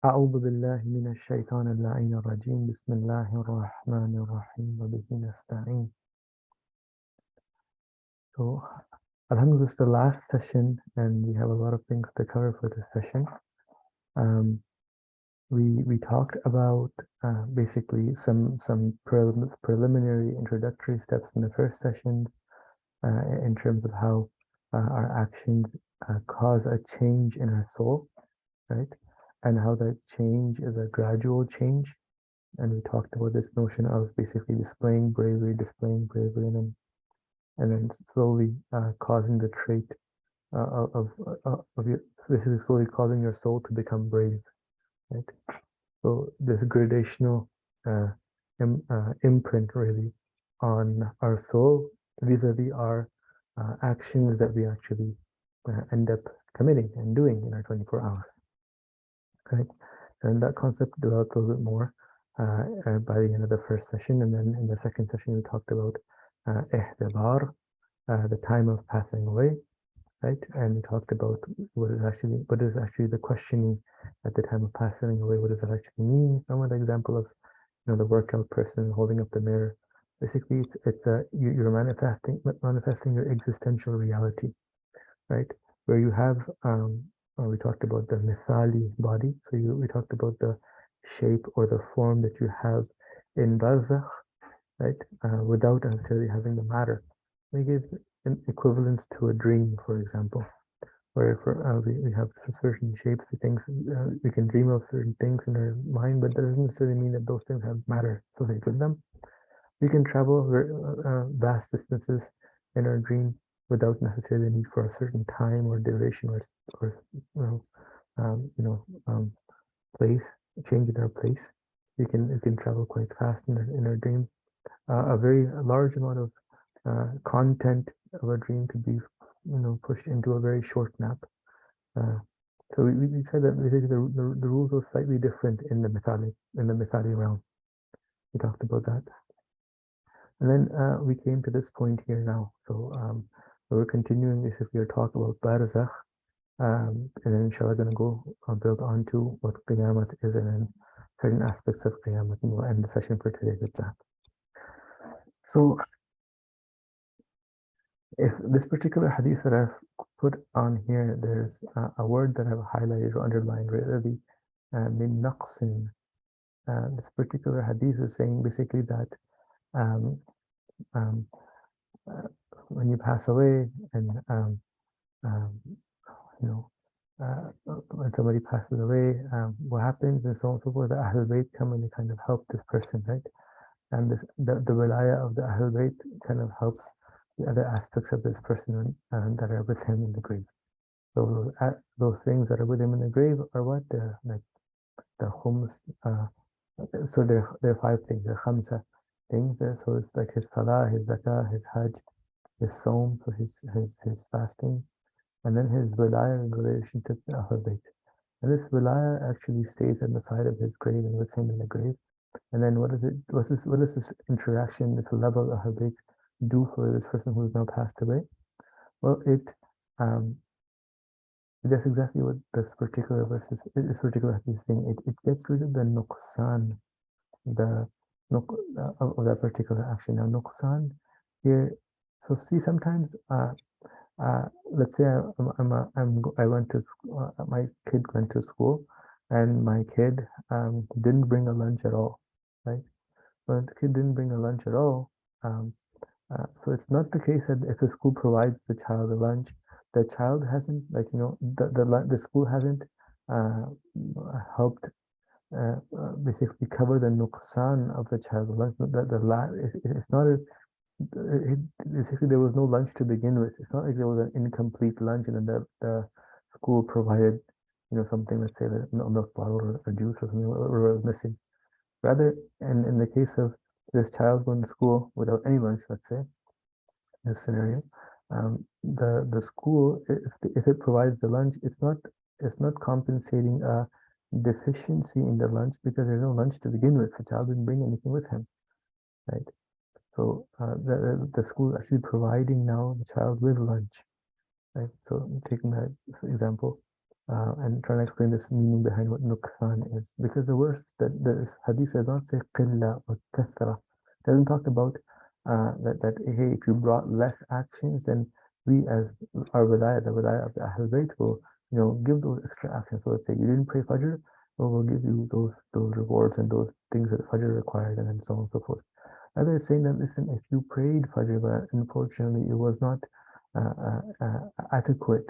أعوذ بالله من الشيطان اللعين الرجيم بسم الله الرحمن الرحيم وبه نستعين. So, Alhamdulillah, this is the last session and we have a lot of things to cover for this session. We talked about basically some preliminary introductory steps in the first session in terms of how our actions cause a change in our soul, right? And how that change is a gradual change. And we talked about this notion of basically displaying bravery, and then slowly causing the trait of your, basically slowly causing your soul to become brave, right? So this gradational imprint really on our soul vis-a-vis our actions that we actually end up committing and doing in our 24 hours, right? And that concept developed a little bit more by the end of the first session, and then in the second session we talked about ihtibar, the time of passing away, right? And we talked about what is actually the questioning at the time of passing away. What does that actually mean? And with the example of the workout person holding up the mirror. Basically, you're manifesting your existential reality, right? Where you have we talked about the mithali body. So we talked about the shape or the form that you have in barzakh, right? Without necessarily having the matter. We give an equivalence to a dream, for example, where we have certain shapes, things we can dream of certain things in our mind, but that doesn't necessarily mean that those things have matter associated with them. We can travel vast distances in our dream without necessarily the need for a certain time or duration or place, change in our place. We can travel quite fast in our dream. A very large amount of content of a dream could be pushed into a very short nap. So we said that basically the rules are slightly different in the mithali realm. We talked about that. And then we came to this point here now. So we're continuing this if we are talking about barzakh. And then inshallah going to go build on to what Qiyamah is and then certain aspects of Qiyamah, and we'll end the session for today with that. So if this particular hadith that I've put on here, there's a word that I've highlighted or underlined really, min naqsin. This particular hadith is saying basically that when you pass away and when somebody passes away, what happens and so on and so forth, the Ahlul Bayt come and they kind of help this person, right? And the wilaya of the Ahlul Bayt kind of helps the other aspects of this person that are with him in the grave. So those things that are with him in the grave are what? Like the khums. So there are 5 things, the khamsa things. So it's like his salah, his zakah, his hajj, his saum, so his fasting, and then his wilaya in relation to the Ahlul Bayt. And this wilaya actually stays at the side of his grave and with him in the grave. And then what does this interaction, this level of Ahlul Bayt do for this person who has now passed away? Well, that's exactly what this particular verse is saying. It gets rid of the nuqsan, of that particular action. Now, nuqsan here. So see, sometimes let's say my kid went to school, and my kid didn't bring a lunch at all, right? But the kid didn't bring a lunch at all. So it's not the case that if the school provides the child a lunch, the child hasn't, the school hasn't helped basically cover the nuqsan of the child's lunch. It's not basically there was no lunch to begin with. It's not like there was an incomplete lunch and then the school provided something, let's say a milk bottle or juice or something was missing. Rather, in the case of this child going to school without any lunch, let's say, in this scenario, the school, if it provides the lunch, it's not compensating a deficiency in the lunch because there's no lunch to begin with. The child didn't bring anything with him, right? So the school is actually providing now the child with lunch, right? So taking that example, and trying to explain this meaning behind what nuqsan is, because the words that the hadith does not say qilla or kathra. It doesn't talk about that hey, if you brought less actions, then we as our wilayah, the wilayah of the Ahlul Bayt will, give those extra actions. So let's say you didn't pray Fajr, well, we'll give you those rewards and those things that Fajr required, and then so on and so forth. Rather, saying that, listen, if you prayed Fajr, but unfortunately it was not adequate,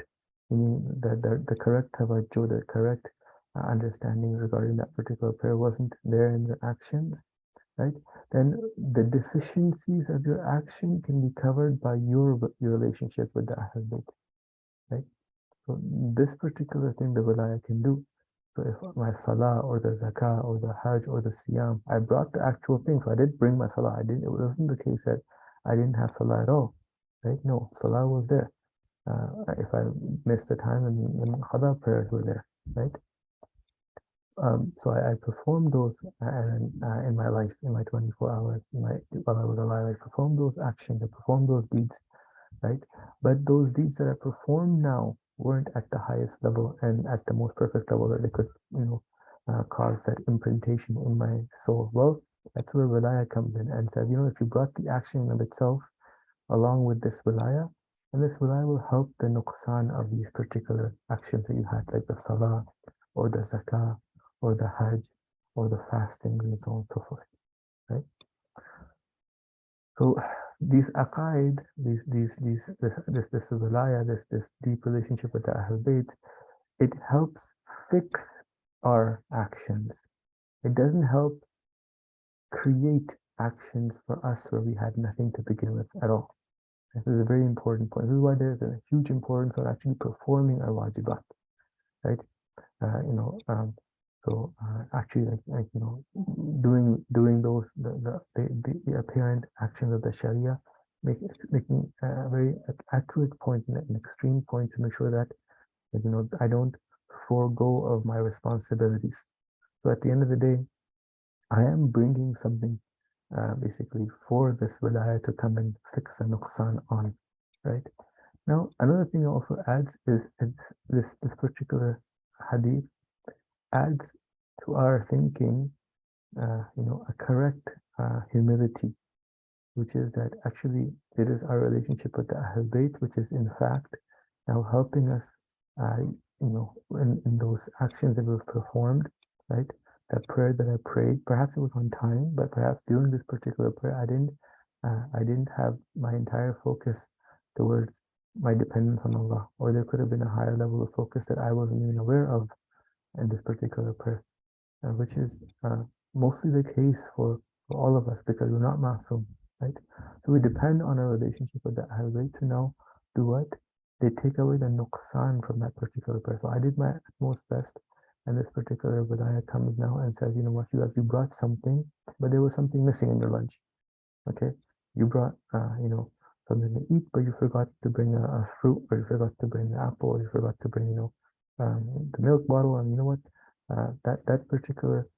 meaning that the correct tawajjuh, the correct understanding regarding that particular prayer wasn't there in your actions, right? Then the deficiencies of your action can be covered by your relationship with the Ahlul Bayt, right? So this particular thing the wilayah can do. So if my salah or the zakah or the hajj or the siyam, I brought the actual thing. So I did bring my salah. It wasn't the case that I didn't have salah at all, right? No, salah was there. If I missed the time, and qada prayers were there, right? So I performed those in my life, in my 24 hours, while I was alive. I performed those actions, I performed those deeds, right? But those deeds that I performed now weren't at the highest level and at the most perfect level that they could, cause that imprintation in my soul. Well, that's where wilayah comes in and says, if you brought the action of itself along with this wilayah, and this wilayah will help the nuqsan of these particular actions that you had, like the salah, or the zakah, or the hajj, or the fasting, and so on and so forth, right? So these aqaid, this wilayah, this deep relationship with the Ahlul Bayt, it helps fix our actions. It doesn't help create actions for us where we had nothing to begin with at all. This is a very important point. This is why there's a huge importance of actually performing our wajibat, right? So actually, doing those the apparent actions of the Sharia, making a very accurate point, an extreme point to make sure that I don't forego of my responsibilities. So at the end of the day, I am bringing something basically for this wilayah to come and fix a nuqsan on, right? Now, another thing it also adds is this particular hadith adds to our thinking, a correct humility, which is that actually it is our relationship with the Ahlul Bayt, which is in fact now helping us, in those actions that we've performed, right? That prayer that I prayed, perhaps it was on time, but perhaps during this particular prayer, I didn't have my entire focus towards my dependence on Allah, or there could have been a higher level of focus that I wasn't even aware of in this particular prayer, which is mostly the case for all of us because we're not masum, right? So we depend on our relationship with the Ahlul Bayt to now do what? They take away the nuqsan from that particular prayer. So I did my utmost best, and this particular wilayah comes now and says, you know what, you brought something, but there was something missing in your lunch. Okay, you brought something to eat, but you forgot to bring a fruit, or you forgot to bring an apple, or you forgot to bring the milk bottle, and you know what, that particular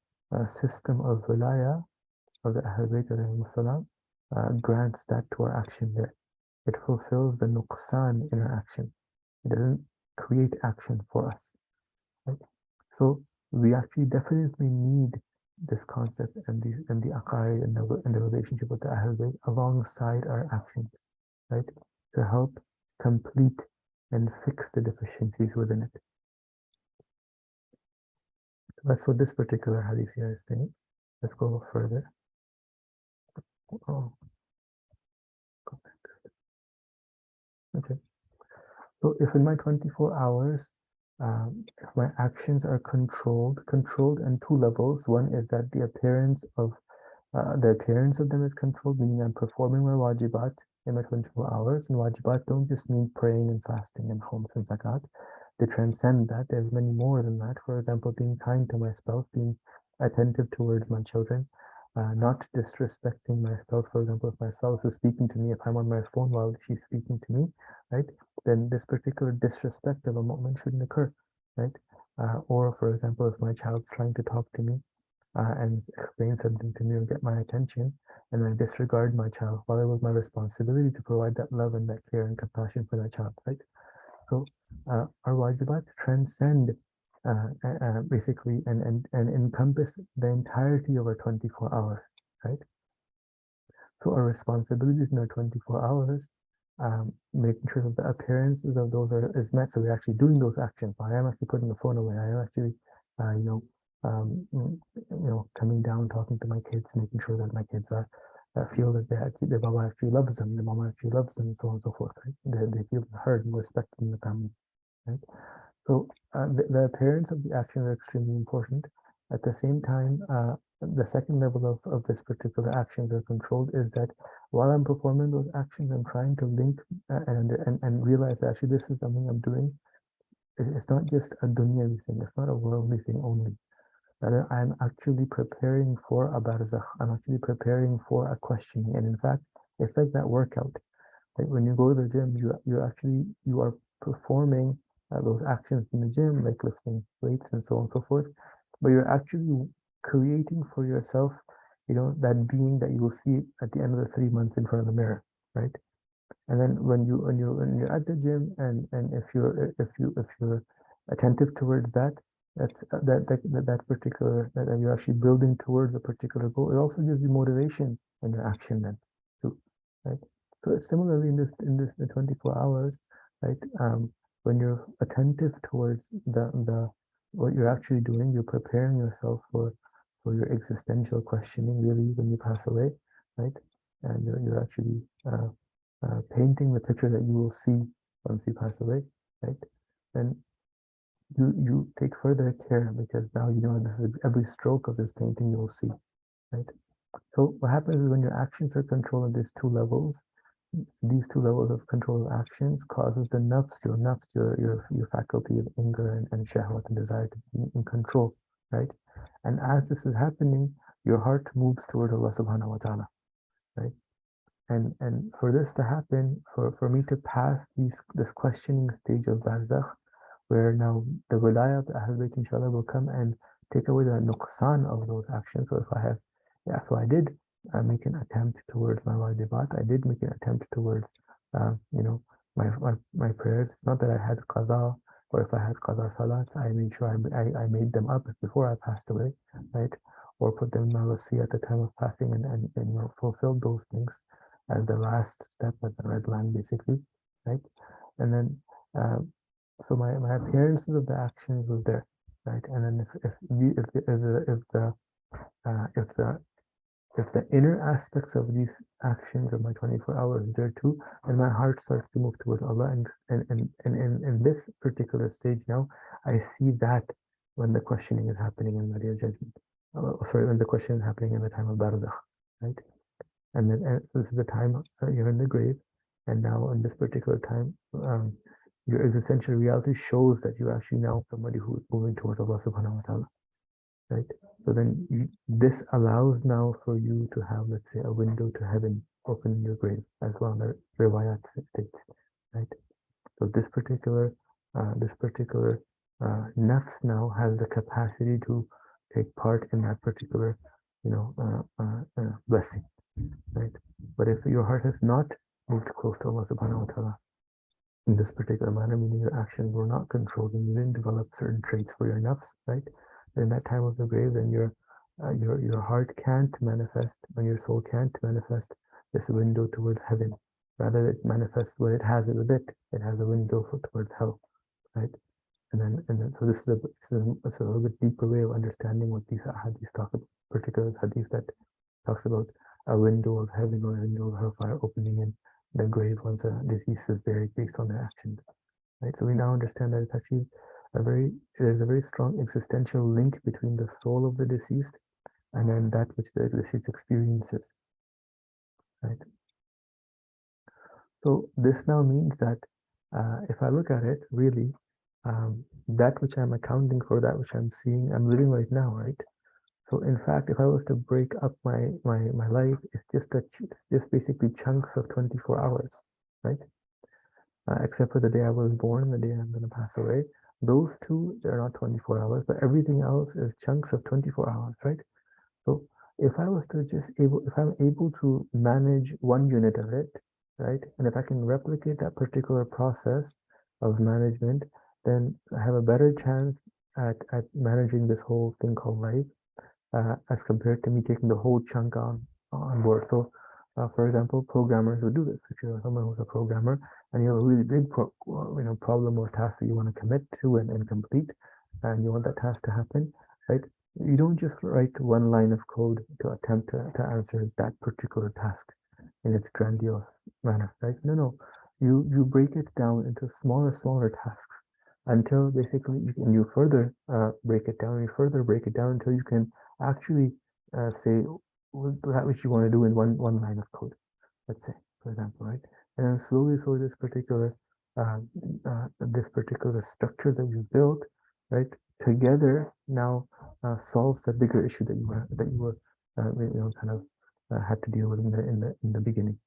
system of wilayah of the Ahlul Bayt grants that to our action there. It fulfills the nuqsan in our action. It doesn't create action for us, right? So we actually definitely need this concept and the aqaid and the relationship with the Ahlul Bayt alongside our actions, right? To help complete and fix the deficiencies within it. That's what this particular hadith here is saying. Let's go further. Oh, okay. So if in my 24 hours, if my actions are controlled on two levels. One is that the appearance of them is controlled, meaning I'm performing my wajibat in my 24 hours. And wajibat don't just mean praying and fasting and khums and zakat. They transcend that. There's many more than that. For example, being kind to my spouse, being attentive towards my children, not disrespecting my spouse. For example, if my spouse is speaking to me, if I'm on my phone while she's speaking to me, right, then this particular disrespect of a mu'min shouldn't occur, right? Or for example, if my child's trying to talk to me and explain something to me or get my attention, and I disregard my child, while it was my responsibility to provide that love and that care and compassion for that child, right? So our wajibat transcend basically and encompass the entirety of our 24 hours, right? So our responsibilities in our 24 hours, making sure that the appearances of those is met. So we're actually doing those actions. I am actually putting the phone away. I am actually, coming down, talking to my kids, making sure that my kids are feel that their Baba actually loves them, their Mama actually loves them, and so on and so forth. Right? They feel heard and respected in the family. Right? So the appearance of the action is extremely important. At the same time, the second level of this particular actions are controlled is that while I'm performing those actions, I'm trying to link and realize that actually this is something I'm doing. It's not just a dunyavi thing. It's not a worldly thing only. Rather, I'm actually preparing for a barzakh. I'm actually preparing for a questioning. And in fact, it's like that workout. Like when you go to the gym, you are performing those actions in the gym, like lifting weights and so on and so forth. But you're actually creating for yourself, that being that you will see at the end of the 3 months in front of the mirror, right? And then when you're at the gym, and if you're attentive towards that, that particular that you're actually building towards a particular goal, it also gives you motivation in your action then too, right? So similarly in the 24 hours, right? When you're attentive towards the what you're actually doing, you're preparing yourself for your existential questioning really when you pass away, right? And you're actually painting the picture that you will see once you pass away, right? And you take further care because now you know this is every stroke of this painting you will see, right? So what happens is when your actions are controlled at these two levels of control of actions causes the your faculty of anger and shahwat and desire to be in control, right? And as this is happening, your heart moves toward Allah subhanahu wa ta'ala, right? And for this to happen, for me to pass this questioning stage of barzakh, where now the wilayah of the Ahlul Bayt inshallah will come and take away the nuqsan of those actions. So if I have, yeah, so I did make an attempt towards my wajibat. I did make an attempt towards, my prayers. It's not that I had qaza, or if I had qaza salat, I made sure I made them up before I passed away, right? Or put them in my wasi at the time of passing and fulfilled those things as the last step at the red line, basically, right? And then, so my appearances of the actions was there, right? And then if the inner aspects of these actions of my 24 hours is there too, and my heart starts to move towards Allah, and in this particular stage now, I see that when the questioning is happening in the Day of Judgment. When the question is happening in the time of Barzakh, right? And then this is the time you're in the grave, and now in this particular time, your existential reality shows that you're actually now somebody who is moving towards Allah subhanahu wa ta'ala, right? So then this allows now for you to have, let's say, a window to heaven open in your grave, as well as the riwayat states, right? So this particular nafs now has the capacity to take part in that particular, blessing, right? But if your heart has not moved close to Allah subhanahu wa ta'ala in this particular manner, meaning your actions were not controlled and you didn't develop certain traits for your nafs, right? In that time of the grave, then your heart can't manifest, and your soul can't manifest this window towards heaven. Rather, it manifests what it has with it. It has a window towards hell, right? And then so this is a little bit deeper way of understanding what these hadiths talk about, particular hadith that talks about a window of heaven or a window of hellfire opening in the grave once a deceased is buried based on their actions, right? So we now understand that it's actually there's a very strong existential link between the soul of the deceased and then that which the deceased experiences, right? So this now means that if I look at it, really, that which I'm accounting for, that which I'm seeing, I'm living right now, right? So in fact, if I was to break up my life, it's just basically chunks of 24 hours, right? Except for the day I was born and the day I'm going to pass away. Those two, they're not 24 hours, but everything else is chunks of 24 hours, right? So if I'm able to manage one unit of it, right? And if I can replicate that particular process of management, then have a better chance at managing this whole thing called life as compared to me taking the whole chunk on board. So, for example, programmers would do this. If you're someone who's a programmer and you have a really big problem or task that you want to commit to and complete, and you want that task to happen, right? You don't just write one line of code to attempt to answer that particular task in its grandiose manner, right? No. You break it down into smaller tasks until basically you further break it down, you further break it down until you can actually say that which you want to do in one line of code, let's say, for example, right? And then slowly this particular structure that you built, right, together now solves a bigger issue that you were kind of had to deal with in the beginning.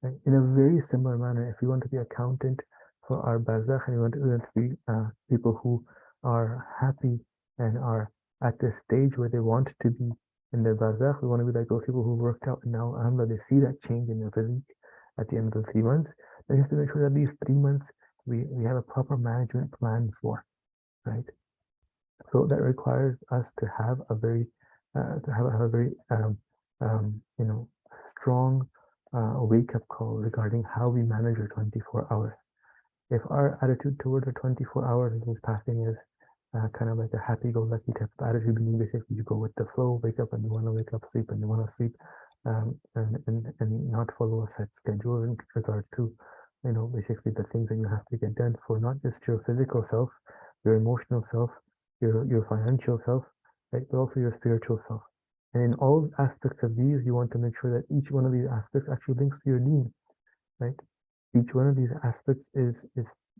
Right? In a very similar manner, if you want to be accountant for our barzakh and you want to be people who are happy and are at this stage where they want to be in their barzakh, we want to be like those people who worked out and now alhamdulillah they see that change in their physique at the end of the 3 months. Then you have to make sure that these 3 months we have a proper management plan for, right? So that requires us to have a very strong wake-up call regarding how we manage our 24 hours. If our attitude towards our 24 hours is passing is kind of like a happy-go-lucky type of attitude, meaning basically you go with the flow, wake up and you want to wake up, sleep and you want to sleep, and not follow a set schedule in regards to, basically the things that you have to get done for not just your physical self, your emotional self, your financial self, right, but also your spiritual self. And in all aspects of these, you want to make sure that each one of these aspects actually links to your deen, right? Each one of these aspects is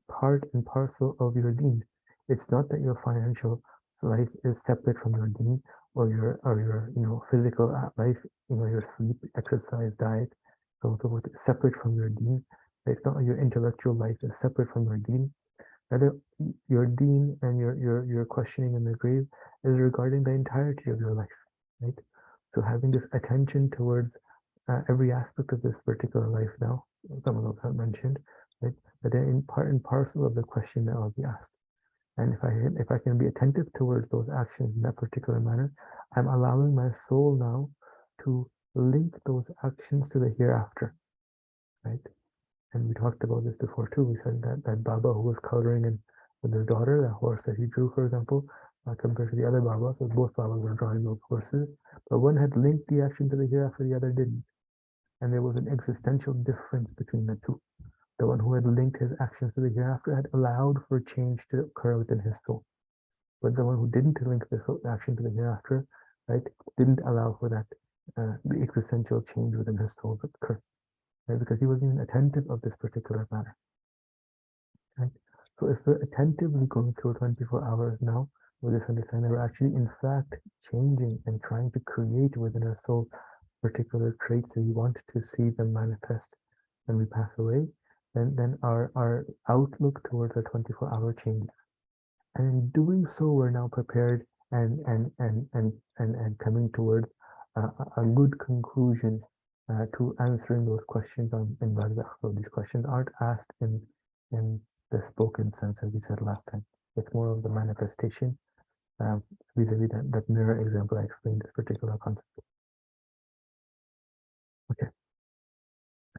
part and parcel of your deen. It's not that your financial life is separate from your deen or your physical life, your sleep, exercise, diet, so on so forth, separate from your deen. It's not like your intellectual life is separate from your deen. Rather, your deen and your questioning in the grave is regarding the entirety of your life, right? So having this attention towards every aspect of this particular life now, some of those have mentioned, right? That they're in part and parcel of the question that I'll be asked. And if I can be attentive towards those actions in that particular manner, I'm allowing my soul now to link those actions to the hereafter, right? And we talked about this before too. We said that Baba who was coloring in with his daughter, that horse that he drew, for example, compared to the other Baba, so both Babas were drawing those horses, but one had linked the action to the hereafter, the other didn't. And there was an existential difference between the two. The one who had linked his actions to the hereafter had allowed for change to occur within his soul. But the one who didn't link the action to the hereafter, right, didn't allow for that the existential change within his soul to occur. Right, because he wasn't even attentive of this particular matter. Right? So if we're attentively going through 24 hours now with this understanding, we're actually in fact changing and trying to create within our soul particular traits that we want to see them manifest when we pass away, then our outlook towards our 24-hour changes. And in doing so, we're now prepared and coming towards a good conclusion to answering those questions in Barzakh. So these questions aren't asked in the spoken sense, as we said last time. It's more of the manifestation vis-a-vis that mirror example I explained this particular concept. Okay.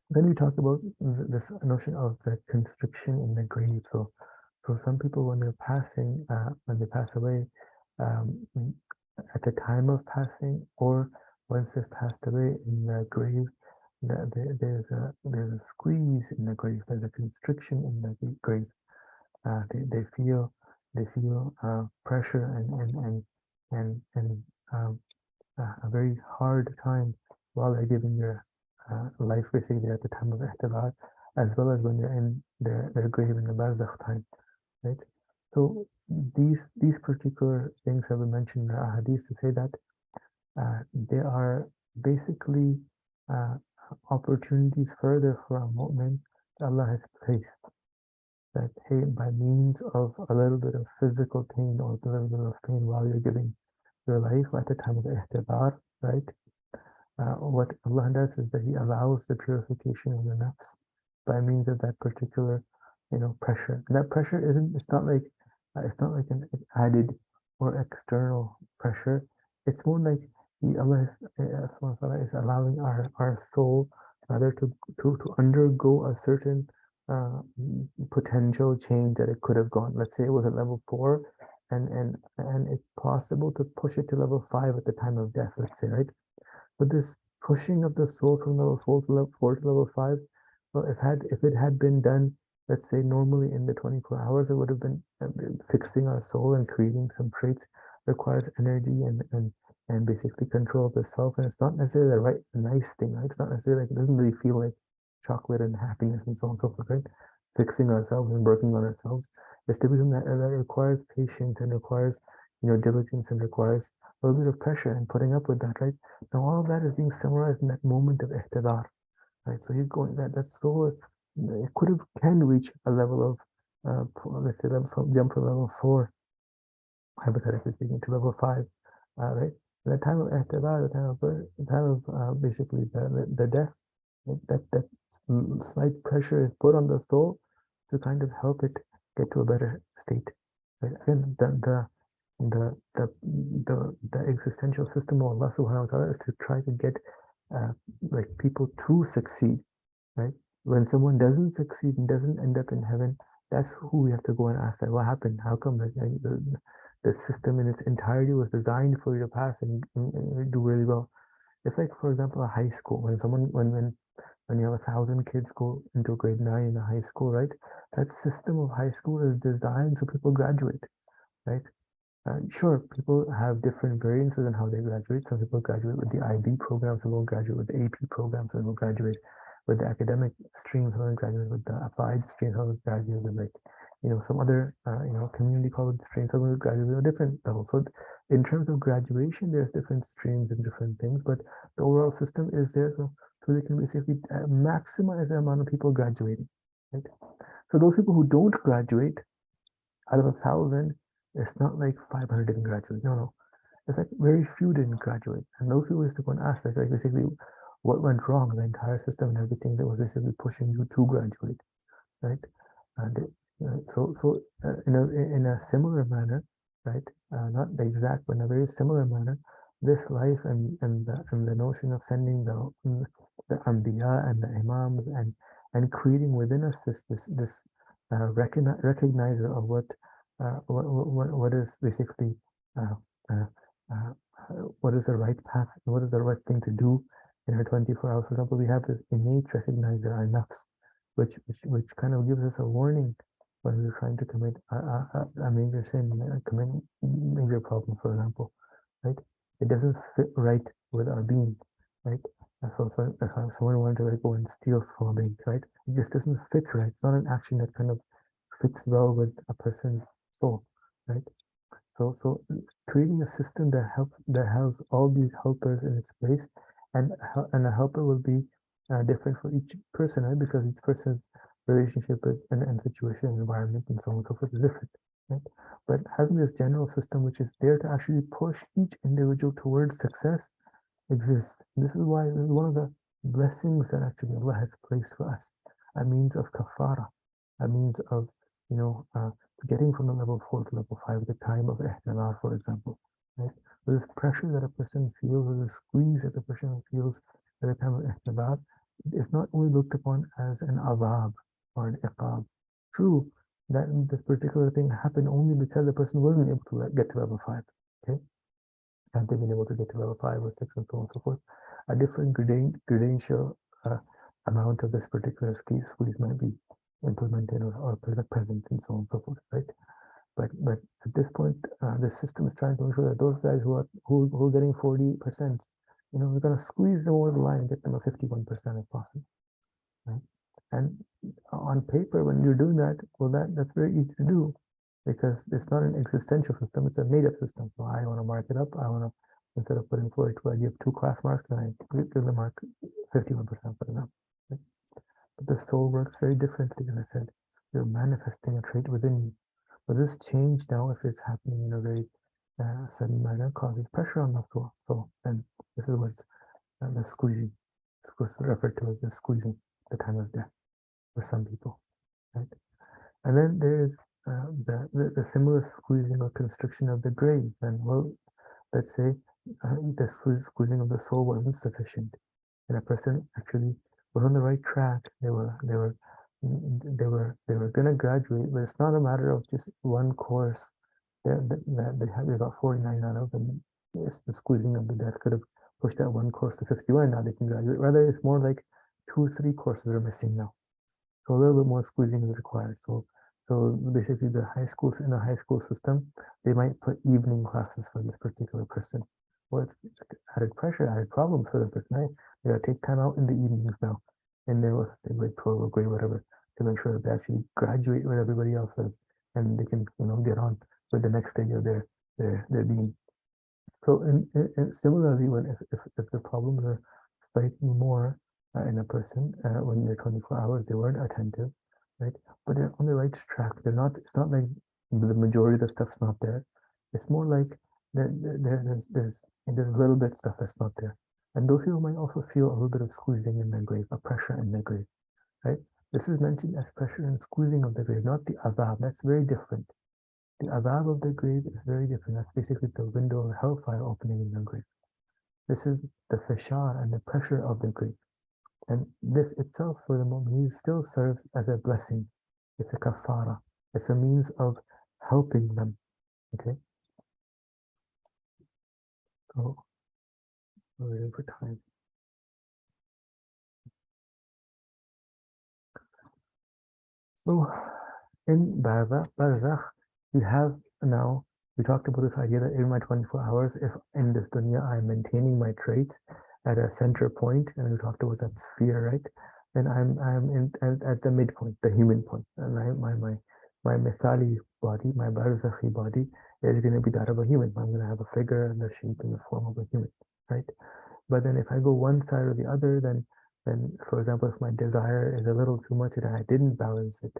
Then we talk about this notion of the constriction in the grave. So some people, when they're passing, when they pass away, at the time of passing or once they've passed away in the grave, there's a squeeze in the grave. There's a constriction in the grave. They feel pressure and a very hard time while they're giving their life basically at the time of ihtibar, as well as when they're in their grave in the barzakh time, right? So these particular things have been mentioned in the ahadith to say that there are basically opportunities further for a mu'min that Allah has placed. That hey, by means of a little bit of physical pain or a little bit of pain while you're giving your life at the time of the ihtibar, right? What Allah does is that He allows the purification of the nafs by means of that particular pressure. And that pressure it's not like an added or external pressure. It's more like Allah is allowing our soul rather to undergo a certain potential change that it could have gone. Let's say it was at level 4, and it's possible to push it to level 5 at the time of death. Let's say, right? But this pushing of the soul from level 4 to level 5, well, if it had been done, let's say normally in the 24 hours, it would have been fixing our soul and creating some traits requires energy and basically control of the self. And it's not necessarily the right, nice thing, right? It's not necessarily like, it doesn't really feel like chocolate and happiness and so on and so forth, right? Fixing ourselves and working on ourselves. It's something that requires patience and requires, diligence and requires a little bit of pressure and putting up with that, right? Now all of that is being summarized in that moment of ihtidar, right? So he's going that soul, it can reach a level of let's say jump from level 4, hypothetically speaking, to level 5, right? At the time of ihtidar, the time of basically the death, that slight pressure is put on the soul to kind of help it get to a better state. Right? Again, the existential system of Allah subhanahu wa ta'ala is to try to get like people to succeed, right? When someone doesn't succeed and doesn't end up in heaven, that's who we have to go and ask that what happened? How come the system in its entirety was designed for you to pass and do really well? It's like, for example, a high school. When you have 1,000 kids go into grade 9 in a high school, right? That system of high school is designed so people graduate, right? Sure, people have different variances in how they graduate. Some people graduate with the IB program, some people graduate with the AP program, some people graduate with the academic stream, some people graduate with the applied stream, some people graduate with some other community college stream, some people graduate with a different level. So in terms of graduation, there's different streams and different things, but the overall system is there so they can basically maximize the amount of people graduating, right? So those people who don't graduate, out of 1,000, it's not like 500 didn't graduate. No. It's like very few didn't graduate. And those people used to go and ask, like basically what went wrong, the entire system and everything that was basically pushing you to graduate, right? And in a similar manner, right? Not the exact, but in a very similar manner, this life and the notion of sending the Anbiya and the Imams and creating within us this recognizer of what is basically uh, uh, uh, what is the right path, what is the right thing to do in our 24 hours. For example, we have this innate recognizer, our nafs, which kind of gives us a warning when we're trying to commit a major sin, commit major problem, for example, right? It doesn't fit right with our being, right? So if someone wanted to go and steal from a bank, right? It just doesn't fit right. It's not an action that kind of fits well with a person's soul, right? So creating a system that has all these helpers in its place, and a helper will be different for each person, right? Because each person's relationship and situation, and environment, and so on and so forth is different, right? But having this general system which is there to actually push each individual towards success exists. This is why one of the blessings that actually Allah has placed for us, a means of kafara, a means of getting from the level 4 to level 5 at the time of ihtilar, for example, right? This pressure that a person feels, or the squeeze that a person feels at the time of ihtilar, is not only looked upon as an azab or an iqab. True that this particular thing happened only because the person wasn't able to get to level 5, okay? Had they been able to get to level 5 or 6 and so on and so forth, a different gradential amount of this particular squeeze might be implemented or present and so on and so forth, right? But at this point, the system is trying to ensure that those guys who are getting 40%, we're going to squeeze them over the line and get them a 51% if possible, right? And on paper, when you're doing that, well, that's very easy to do because it's not an existential system; it's a made-up system. So I want to mark it up. I want to, instead of putting 42, I give 2 class marks, and I give the mark 51%, for example. Right? But the soul works very differently, as I said. You're manifesting a trait within you. But this change now, if it's happening in a very sudden manner, causes pressure on the soul. So then this is what's the squeezing. It's referred to as the squeezing, the time of death for some people, right? And then there's the similar squeezing or constriction of the grave. And well, let's say the squeezing of the soul wasn't sufficient, and a person actually was on the right track. They were going to graduate, but it's not a matter of just one course they got 49 out of, and it's the squeezing of the death could have pushed that one course to 51. Now they can graduate. Rather, it's more like 2 or 3 courses are missing now. So a little bit more squeezing is required. So basically the high schools in the high school system, they might put evening classes for this particular person. Well, it's added pressure, added problems for the person, right? They gotta take time out in the evenings now, and they will say grade 12 or grade whatever, to make sure that they actually graduate with everybody else, and they can get on with the next stage of their being. So similarly, when if the problems are slightly more in a person when they're 24 hours, they weren't attentive, right? But they're on the right track. They're not. It's not like the majority of the stuff's not there. It's more like there's a little bit of stuff that's not there, and those people might also feel a little bit of squeezing in their grave, a pressure in their grave, right? This is mentioned as pressure and squeezing of the grave, not the azab. That's very different. The azab of the grave is very different. That's basically the window of hellfire opening in the grave. This is the fishar and the pressure of the grave. And this itself for the mu'mineen still serves as a blessing. It's a kafara. It's a means of helping them. Okay? So we're waiting for time. So in barzakh, we have now, we talked about this idea that in my 24 hours, if in this dunya I'm maintaining my traits at a center point, and we talked about that sphere, right? Then I'm at the midpoint, the human point, and my mithali body, my barzakhi body, is going to be that of a human. I'm going to have a figure and the shape and the form of a human, right? But then if I go one side or the other, then for example, if my desire is a little too much and I didn't balance it,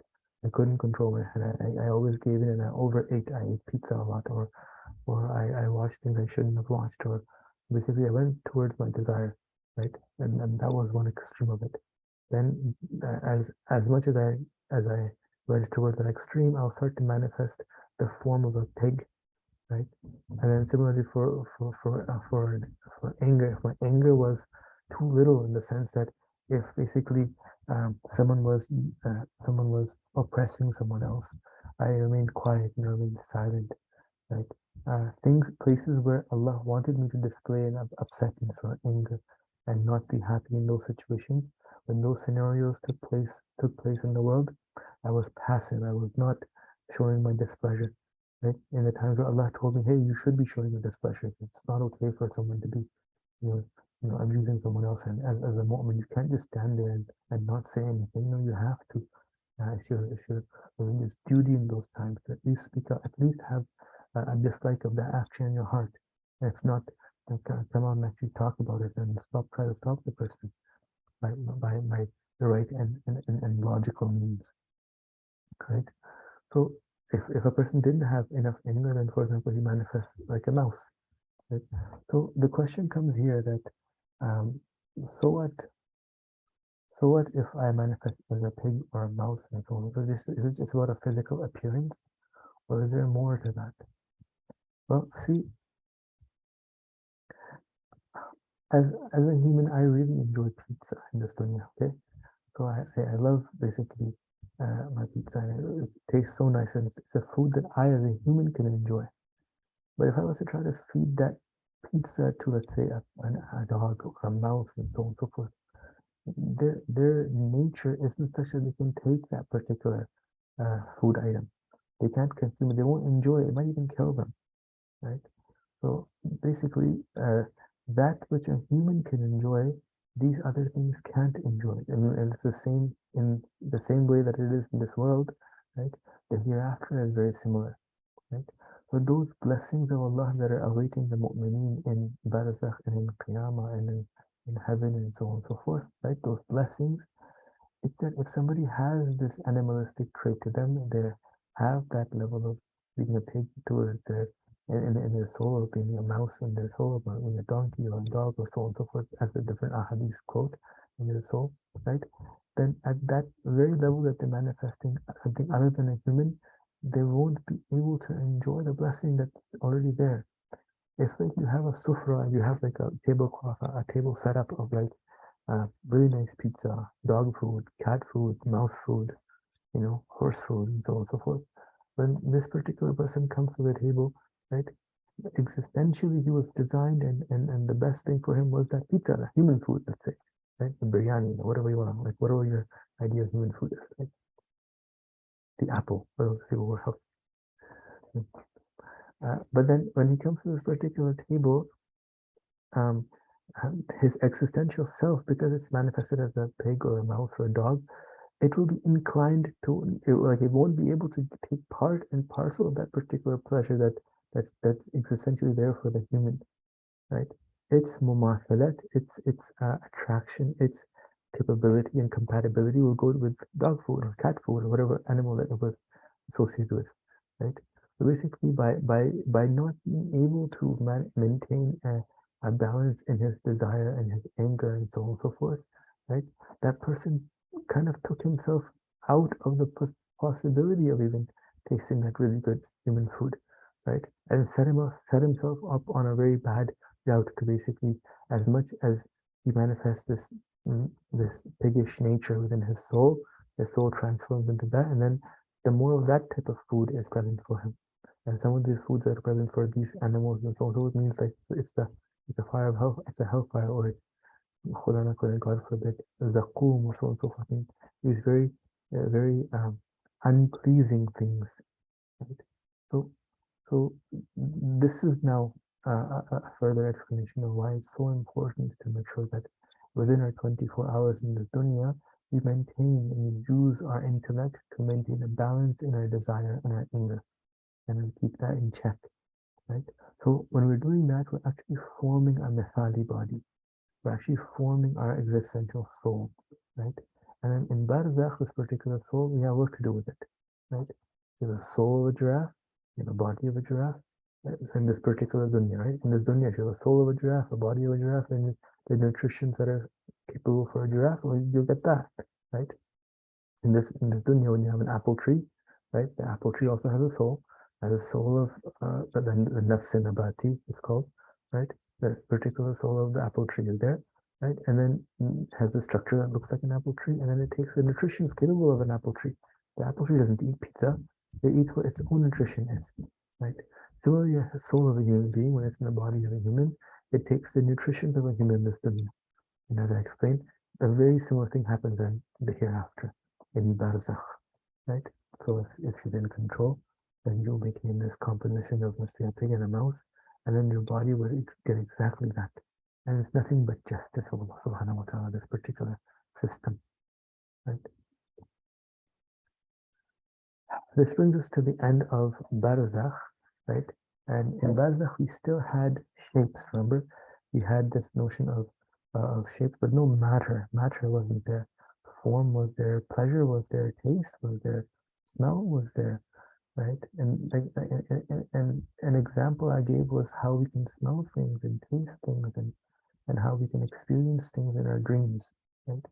I couldn't control it, and I always gave in and I overate. I ate pizza a lot, or I watched things I shouldn't have watched, or basically I went towards my desire, right? And that was one extreme of it. Then as much as I went towards that extreme, I'll start to manifest the form of a pig, right? And then similarly for anger, if my anger was too little in the sense that if basically someone was oppressing someone else, I remained quiet and remained silent, right? Places where Allah wanted me to display an upsetness or anger and not be happy in those situations. When those scenarios took place in the world, I was passive. I was not showing my displeasure. Right? In the times where Allah told me, hey, you should be showing your displeasure. It's not okay for someone to be, you know, abusing someone else. And as a mu'min, you can't just stand there and not say anything. No, you have to. It's your religious duty in those times to at least speak up, at least have a dislike of that action in your heart. And if not, like, come on, actually talk about it and try to stop the person by the right and logical means. Right? So if a person didn't have enough anger, then for example, he manifests like a mouse. Right? So the question comes here that um, so what? So what if I manifest as a pig or a mouse and so on? So this is it just about a physical appearance, or is there more to that? Well, see, as a human, I really enjoy pizza in this dunya. Okay, so I love basically my pizza. And it tastes so nice, and it's a food that I as a human can enjoy. But if I was to try to feed that pizza to, let's say, a dog or a mouse and so on and so forth, their nature isn't such that they can take that particular food item. They can't consume it. They won't enjoy it. It might even kill them, right? So basically, that which a human can enjoy, these other things can't enjoy. And it's the same in the same way that it is in this world, right? The hereafter is very similar, right? So those blessings of Allah that are awaiting the mu'mineen in barzakh and in qiyamah and in heaven and so on and so forth, right? Those blessings, it's that if somebody has this animalistic trait to them, they have that level of being a pig towards in their soul of being a mouse, and their soul of being a donkey or a dog or so on and so forth, as the different ahadith quote, in the soul, right? Then at that very level that they're manifesting something other than a human, they won't be able to enjoy the blessing that's already there. It's like you have a sufra, you have like a tablecloth, a table set up of like really nice pizza, dog food, cat food, mouse food, horse food, and so on and so forth. When this particular person comes to the table, right, existentially he was designed, and the best thing for him was that pizza, the human food, let's say, right, the biryani, whatever you want, like whatever your idea of human food is, like the apple, for those people who are healthy. But then when he comes to this particular table, um, his existential self, because it's manifested as a pig or a mouse or a dog, it will be inclined to, like, it won't be able to take part and parcel of that particular pleasure that's existentially there for the human, right? Its mumathalat, its attraction, its capability and compatibility will go with dog food or cat food or whatever animal that it was associated with, right? So basically, by not being able to maintain a balance in his desire and his anger and so on and so forth, right? That person kind of took himself out of the possibility of even tasting that really good human food, right? And set himself up on a very bad route to basically, as much as he manifests this piggish nature within his soul transforms into that, and then the more of that type of food is present for him. And some of these foods that are present for these animals and so on, so it means like it's a fire of hell, it's a hellfire, or it's God forbid, zaqum or so on and so forth. These very unpleasing things. Right? So so this is now a further explanation of why it's so important to make sure that within our 24 hours in this dunya, we maintain and we use our intellect to maintain a balance in our desire and our anger, and we keep that in check, right? So when we're doing that, we're actually forming a mithali body. We're actually forming our existential soul, right? And then in barzakh, this particular soul, we have work to do with it, right? You have a soul of a giraffe, you have a body of a giraffe, in this particular dunya, right? In this dunya, if you have a soul of a giraffe, a body of a giraffe, and the nutritions that are capable for a giraffe, well, you'll get that, right? In this dunya, when you have an apple tree, right? The apple tree also has a soul, the soul of the nafs nabati, it's called, right? The particular soul of the apple tree is there, right? And then has a structure that looks like an apple tree, and then it takes the nutrition capable of an apple tree. The apple tree doesn't eat pizza; it eats what its own nutrition is, right? Similarly, the soul of a human being, when it's in the body of a human, it takes the nutrition of a human this dunya. And as I explained, a very similar thing happens in the hereafter, in barzakh, right? So if you're in control, then you'll maintain this composition of, let's say, a pig and a mouse, and then your body will get exactly that. And it's nothing but justice of Allah subhanahu wa ta'ala, this particular system, right? This brings us to the end of barzakh, right? And in barzakh, we still had shapes, remember? We had this notion of shapes, but no matter. Matter wasn't there. Form was there, pleasure was there, taste was there, smell was there, right? And an example I gave was how we can smell things and taste things, and how we can experience things in our dreams, right?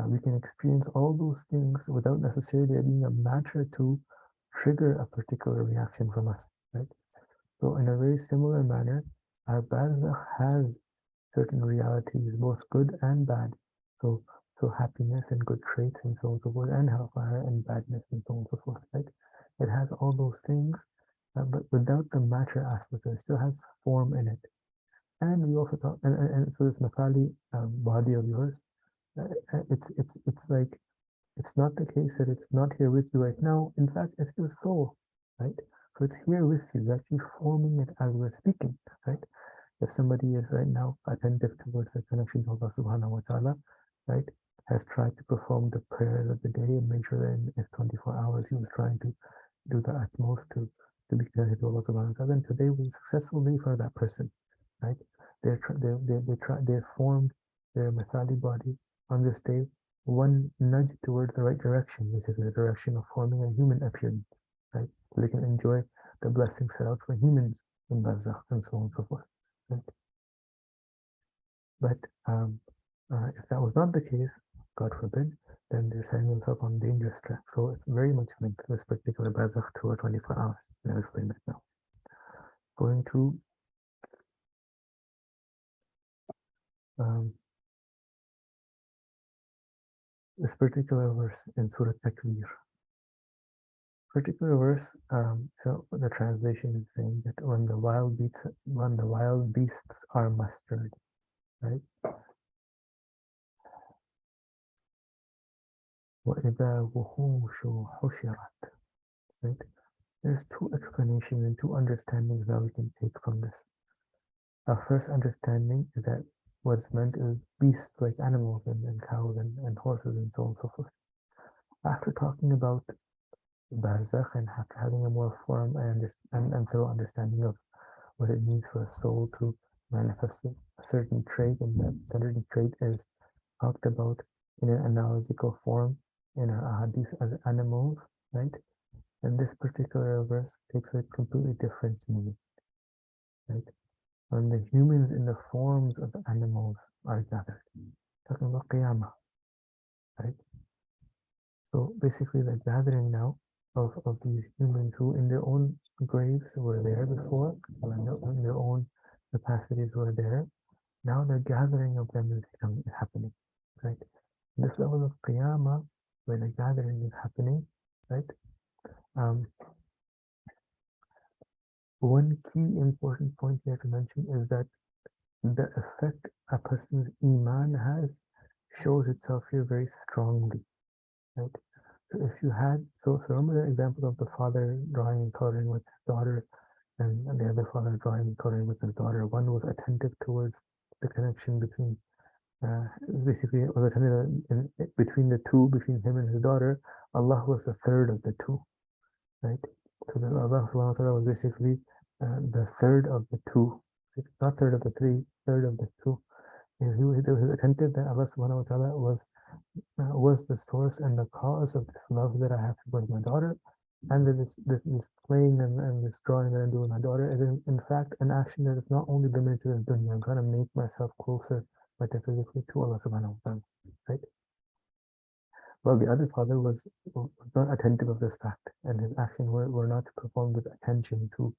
We can experience all those things without necessarily there being a matter to trigger a particular reaction from us, right? So in a very similar manner, our barzakh has certain realities, both good and bad. So so happiness and good traits and so on and so forth, and hellfire and badness and so on and so forth, right? It has all those things, but without the matter aspect, it still has form in it. And we also talk, and so this Mathali body of yours, it's like, it's not the case that it's not here with you right now. In fact, it's your soul, right? So it's here with you. It's actually forming it as we're speaking, right? If somebody is right now attentive towards the connection to Allah subhanahu wa ta'ala, right, has tried to perform the prayers of the day and make sure that in his 24 hours he was trying to do the utmost to be connected to Allah subhanahu wa ta'ala, and today was a successful day for that person, right? They formed their Mathali body on this day, one nudge towards the right direction, which is the direction of forming a human appearance, right? So they can enjoy the blessings set out for humans in barzakh and so on and so forth. Right? But If that was not the case, God forbid, then they're setting themselves on dangerous track. So it's very much linked to this particular barzakh to our 24 hours. And I'll explain that now. Going to this particular verse in Surah Takwir. Particular verse, so the translation is saying that when the wild beasts are mustered, right? وَإِذَا وُحُوشُ حُشِرَتْ, right? There's two explanations and two understandings that we can take from this. Our first understanding is that what's meant is beasts like animals and cows and horses and so on and so forth. After talking about barzakh and after having a more form and thorough understanding of what it means for a soul to manifest a certain trait, and that certain trait is talked about in an analogical form in our hadith as animals, right? And this particular verse takes a completely different meaning, right? When the humans in the forms of the animals are gathered, talking about Qiyamah, right? So basically, the gathering now of these humans who, in their own graves, were there before, or in their own capacities were there. Now the gathering of them is happening, right? This level of Qiyamah, where the gathering is happening, right? One key important point here to mention is that the effect a person's iman has shows itself here very strongly, right? So if you had, so remember the example of the father drawing and coloring with his daughter, and the other father drawing and coloring with his daughter. One was attentive towards the connection between, basically, it was attentive between the two, between him and his daughter. Allah was the third of the two, right? So that Allah subhanahu wa ta'ala was basically the third of the two, not third of the three, third of the two. And he was attentive that Allah subhanahu wa ta'ala was the source and the cause of this love that I have towards my daughter, and that this playing and this drawing that I'm doing with my daughter is in fact an action that is not only limited to this dunya. I'm trying to make myself closer metaphysically to Allah subhanahu wa ta'ala, right? Well, the other father was not attentive of this fact, and his action were not performed with attention to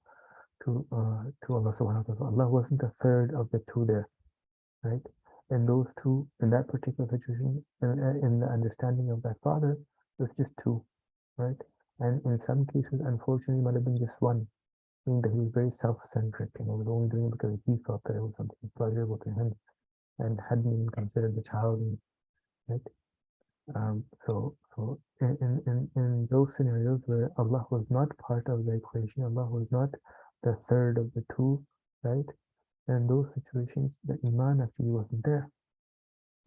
Allah subhanahu wa ta'ala. Allah wasn't the third of the two there, right? And those two, in that particular situation, in the understanding of that father, it was just two, right? And in some cases, unfortunately, it might have been just one, meaning that he was very self-centric and he was only doing it because he felt that it was something pleasurable to him and hadn't even considered the child, right? So in those scenarios where Allah was not part of the equation, Allah was not the third of the two, right? And those situations, the iman actually wasn't there,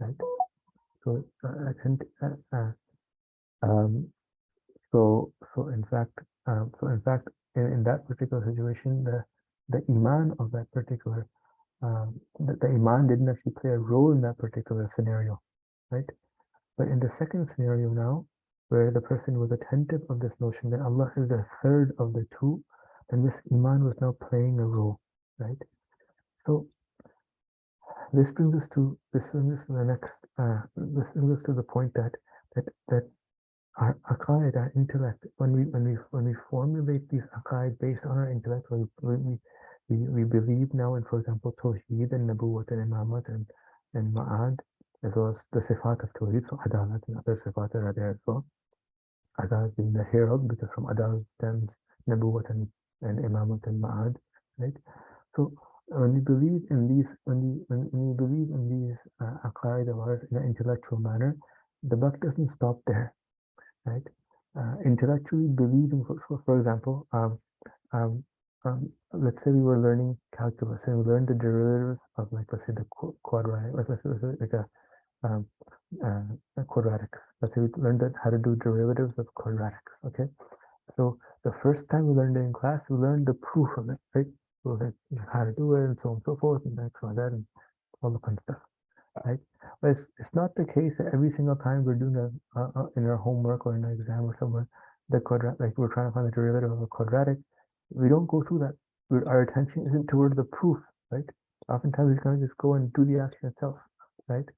right? So I think, in fact, in that particular situation, the iman of that particular, the iman didn't actually play a role in that particular scenario, right? But in the second scenario now, where the person was attentive of this notion that Allah is the third of the two, then this iman was now playing a role, right? So this brings us to the next. This brings us to the point that our aqaid, our intellect, when we formulate these aqaid based on our intellect, we believe now in, for example, Tawheed and Nabuwwat and Imamat and Ma'ad, as well as the Sifat of Tawheed, so Adalat and other Sifat that are there as well. Adalat being the herald, because from Adalat stems Nabuwwat and Imamat and Ma'ad, right? So when we believe in these, when we believe in these aqaid of ours in an intellectual manner, the buck doesn't stop there, right? Intellectually believing, for example, let's say we were learning calculus and we learned the derivatives of, like, let's say the quadratic, like quadratics. Let's say we learned how to do derivatives of quadratics. Okay, so the first time we learned it in class, we learned the proof of it, right? So like how to do it and so on and so forth and X, Y, Z, and all the fun stuff, right? But it's not the case that every single time we're doing in our homework or in an exam or somewhere, the quadrat, like we're trying to find the derivative of a quadratic, we don't go through that. Our attention isn't toward the proof, right? Oftentimes we kind of just go and do the action itself, right?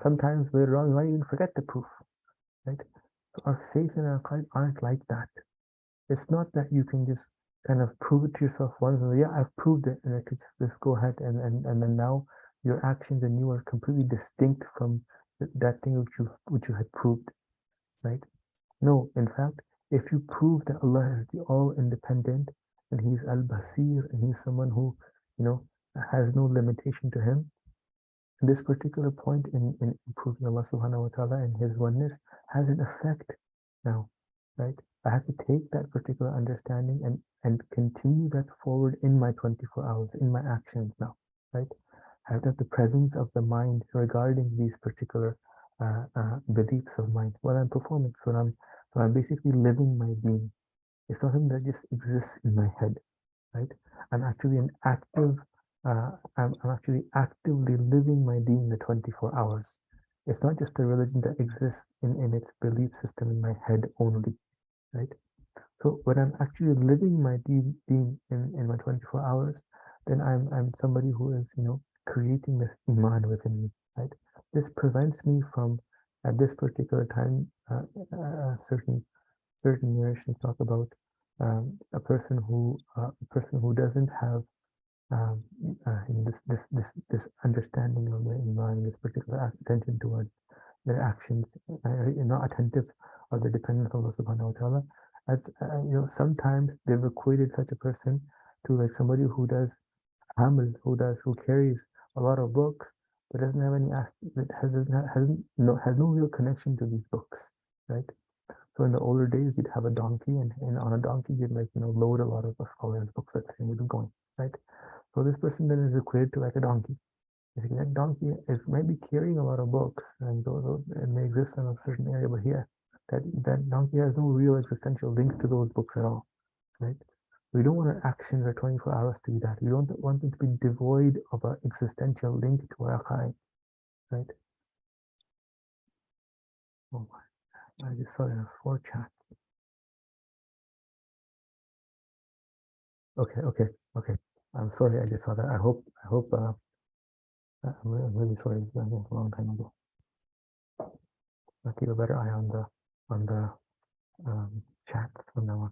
sometimes later on we might even forget the proof, right? So our faith and our aqid aren't like that. It's not that you can just kind of prove it to yourself once and yeah, I've proved it, and I could just go ahead and then now your actions and you are completely distinct from that thing which you had proved, right? No, in fact, if you prove that Allah is the all independent and He's Al-Basir and He's someone who, you know, has no limitation to Him, this particular point in proving Allah subhanahu wa ta'ala and His oneness has an effect now, right? I have to take that particular understanding and continue that forward in my 24 hours, in my actions now, right? I have to have the presence of the mind regarding these particular beliefs of mine while I'm performing. So I'm basically living my being. It's not something that just exists in my head, right? I'm actually an active, I'm actually actively living my deen in the 24 hours. It's not just a religion that exists in its belief system in my head only, right? So when I'm actually living my deen in my 24 hours, then I'm somebody who is, you know, creating this iman within me, right? This prevents me from, at this particular time, certain narrations talk about a person who doesn't have this understanding of the iman, this particular attention towards their actions, not attentive or the dependence on Allah subhanahu wa ta'ala. You know, sometimes they've equated such a person to like somebody who does hamil, who carries a lot of books, but doesn't have any that has no real connection to these books, right? So in the older days, you'd have a donkey, and on a donkey, you'd like, you know, load a lot of scholars' books, let's say, and you'd be going, right? So this person then is equated to like a donkey. Basically, that donkey is maybe carrying a lot of books, and those it may exist in a certain area, but here, that donkey has no real existential link to those books at all, right? We don't want our actions or 24 hours to be that. We don't want them to be devoid of an existential link to our aqid, right? Oh my, I just saw it in a 4 chat. Okay. I'm sorry, I just saw that. I hope, I'm really sorry. It's been a long time ago. I'll keep a better eye on the chats from now on.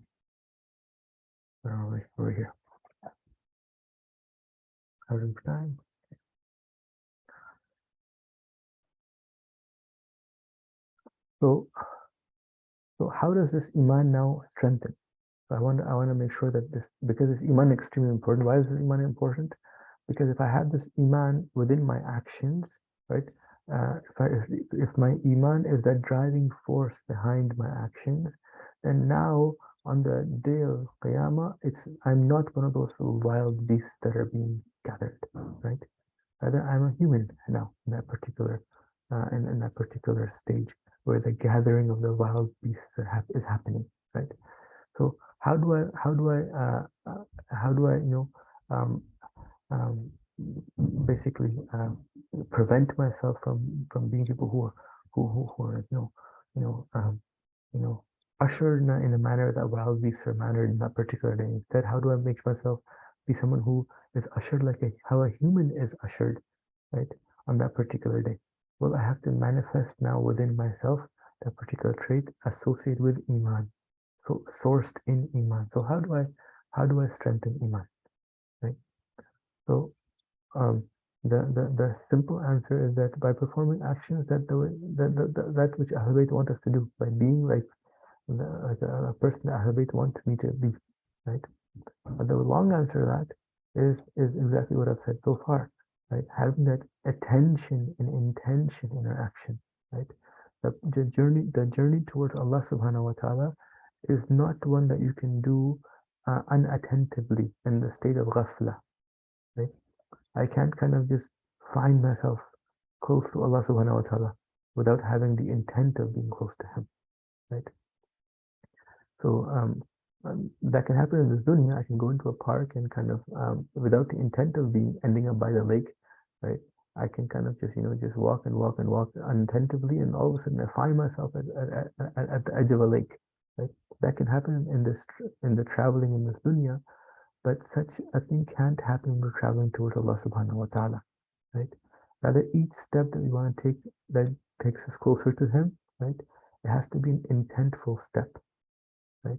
Where are we? Over here. Having time. So how does this iman now strengthen? So I want to make sure that this, because this iman is extremely important. Why is this iman important? Because if I have this iman within my actions, right? If my iman is that driving force behind my actions, then now on the day of Qiyamah, I'm not one of those wild beasts that are being gathered, right? Rather, I'm a human now in that particular in that particular stage where the gathering of the wild beasts is happening, right? So how do I you know um, basically prevent myself from being people who are you know ushered in a manner that wild beasts are mannered in that particular day. Instead, how do I make myself be someone who is ushered like how a human is ushered, right, on that particular day? Well, I have to manifest now within myself that particular trait associated with iman, so sourced in iman. So how do I strengthen iman, right? So the simple answer is that by performing actions that which Ahlul Bayt want us to do, by being like a person that Ahlul Bayt want me to be, right? But the long answer to that is exactly what I've said so far, right? Having that attention and intention in our action, right? The journey towards Allah subhanahu wa ta'ala is not one that you can do unattentively in the state of ghafla, right? I can't kind of just find myself close to Allah subhanahu wa ta'ala without having the intent of being close to Him, right? So that can happen in this dunya. I can go into a park and kind of, without the intent of ending up by the lake, right? I can kind of just, just walk and walk and walk unattentively, and all of a sudden I find myself at the edge of a lake, right? That can happen in the traveling in this dunya, but such a thing can't happen when we're traveling towards Allah subhanahu wa ta'ala, right? Rather, each step that we want to take that takes us closer to Him, right? It has to be an intentful step, right?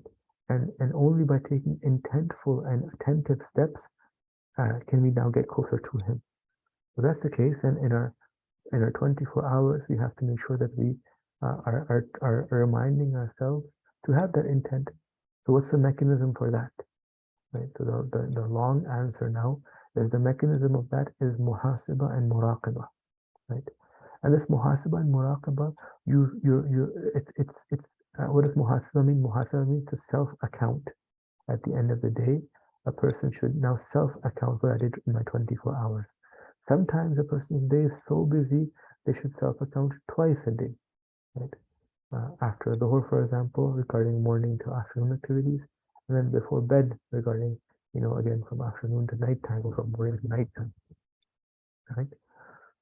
And only by taking intentful and attentive steps can we now get closer to Him. So that's the case, and in our 24 hours, we have to make sure that we are reminding ourselves to have that intent. So what's the mechanism for that? Right. So the long answer now is the mechanism of that is muhasaba and muraqaba, right? And this muhasaba and muraqaba, it's what does muhasaba mean? Muhasaba means to self account. At the end of the day, a person should now self account what I did in my 24 hours. Sometimes a person's day is so busy they should self account twice a day, right? After Dhuhr, for example, regarding morning to afternoon activities, and then before bed regarding, again, from afternoon to nighttime or from morning to nighttime, right?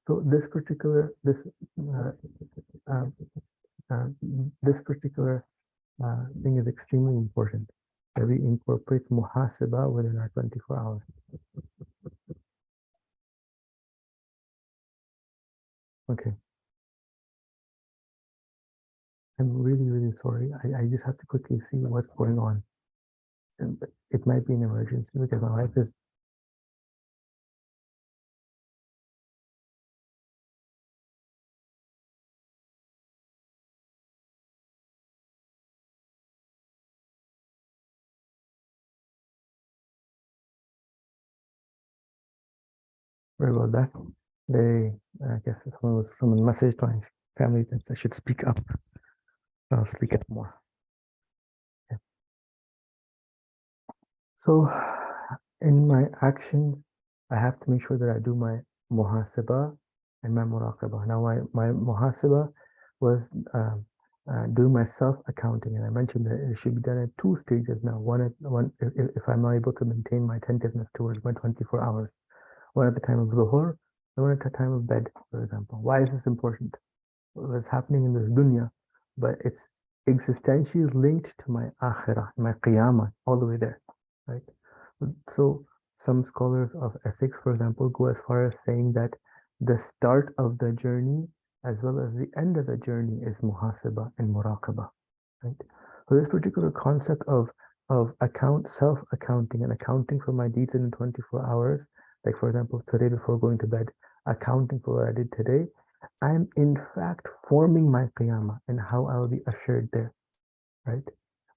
So this particular uh, uh, thing is extremely important, that we incorporate muhasaba within our 24 hours. Okay. I'm really, really sorry. I just have to quickly see what's going on. And it might be an emergency because my wife is. Sorry about that. I guess someone messaged my family that I should speak up. I'll speak up more. Okay. So in my actions, I have to make sure that I do my muhasaba and my muraqabah. Now, my muhasaba was doing my self-accounting, and I mentioned that it should be done at two stages now. One, if I'm not able to maintain my attentiveness towards my 24 hours. One at the time of Dhuhr, and one at the time of bed, for example. Why is this important? What's happening in this dunya, but it's existentially linked to my akhirah, my qiyamah, all the way there, right? So some scholars of ethics, for example, go as far as saying that the start of the journey as well as the end of the journey is muhasaba and muraqabah, right? So this particular concept of self-accounting and accounting for my deeds in 24 hours, like for example, today before going to bed, accounting for what I did today, I'm in fact forming my qiyamah and how I will be ushered there, right?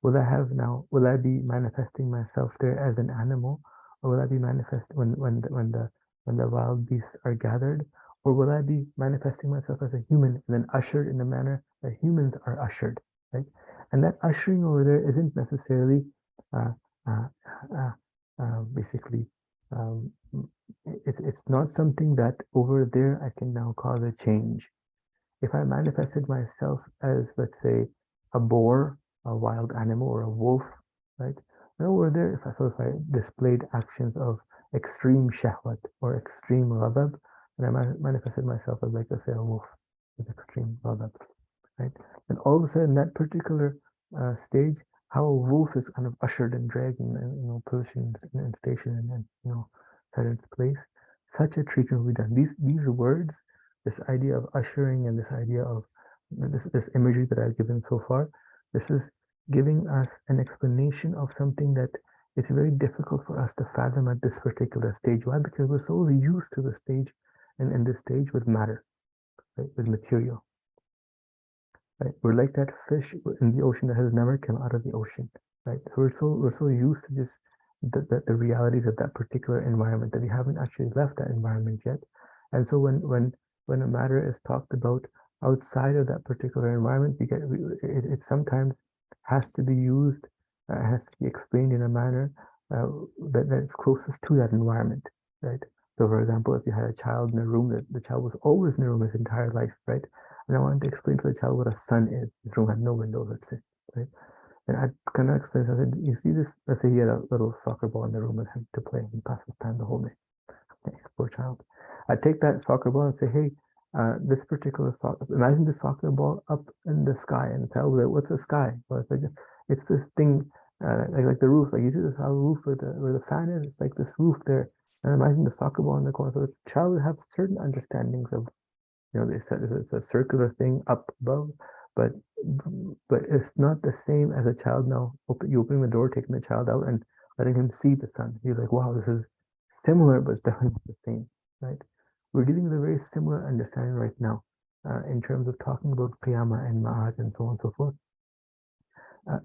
Will I be manifesting myself there as an animal, or will I be manifest when the wild beasts are gathered, or will I be manifesting myself as a human and then ushered in the manner that humans are ushered, right? And that ushering over there isn't necessarily uh, uh, uh, basically it's not something that over there I can now cause a change. If I manifested myself as, let's say, a boar, a wild animal, or a wolf, right? And over there, if I displayed actions of extreme shahwat or extreme ghadab, then I manifested myself as, like, let's say, a wolf with extreme ghadab, right? And all of a sudden, that particular stage, how a wolf is kind of ushered and dragged and positioned and stationed and set in its place, such a treatment will be done. These words, this idea of ushering and this idea of this imagery that I've given so far, this is giving us an explanation of something that it's very difficult for us to fathom at this particular stage. Why? Because we're so used to the stage and this stage with matter, right? With material. Right? We're like that fish in the ocean that has never come out of the ocean, right? So we're so used to just the realities of that particular environment that we haven't actually left that environment yet. And so when a matter is talked about outside of that particular environment, it sometimes has to be used, has to be explained in a manner that's closest to that environment, right? So, for example, if you had a child in a room, the child was always in a room his entire life, right? And I wanted to explain to the child what a sun is. This room had no windows, let's say, right? And I kind of explained, I said, you see this, let's say he had a little soccer ball in the room with him to play and pass his time the whole day. Okay, poor child. I take that soccer ball and say, hey, this particular imagine the soccer ball up in the sky, and tell me, what's the sky? Well, it's like, it's this thing, like the roof, like you see this how roof where the fan is, it's like this roof there. And imagine the soccer ball in the corner. So the child will have certain understandings of, they said it's a circular thing up above, but it's not the same as a child now. You opening the door, taking the child out, and letting him see the sun. He's like, wow, this is similar, but it's definitely not the same, right? We're dealing with a very similar understanding right now in terms of talking about Qiyamah and Ma'ad and so on and so forth.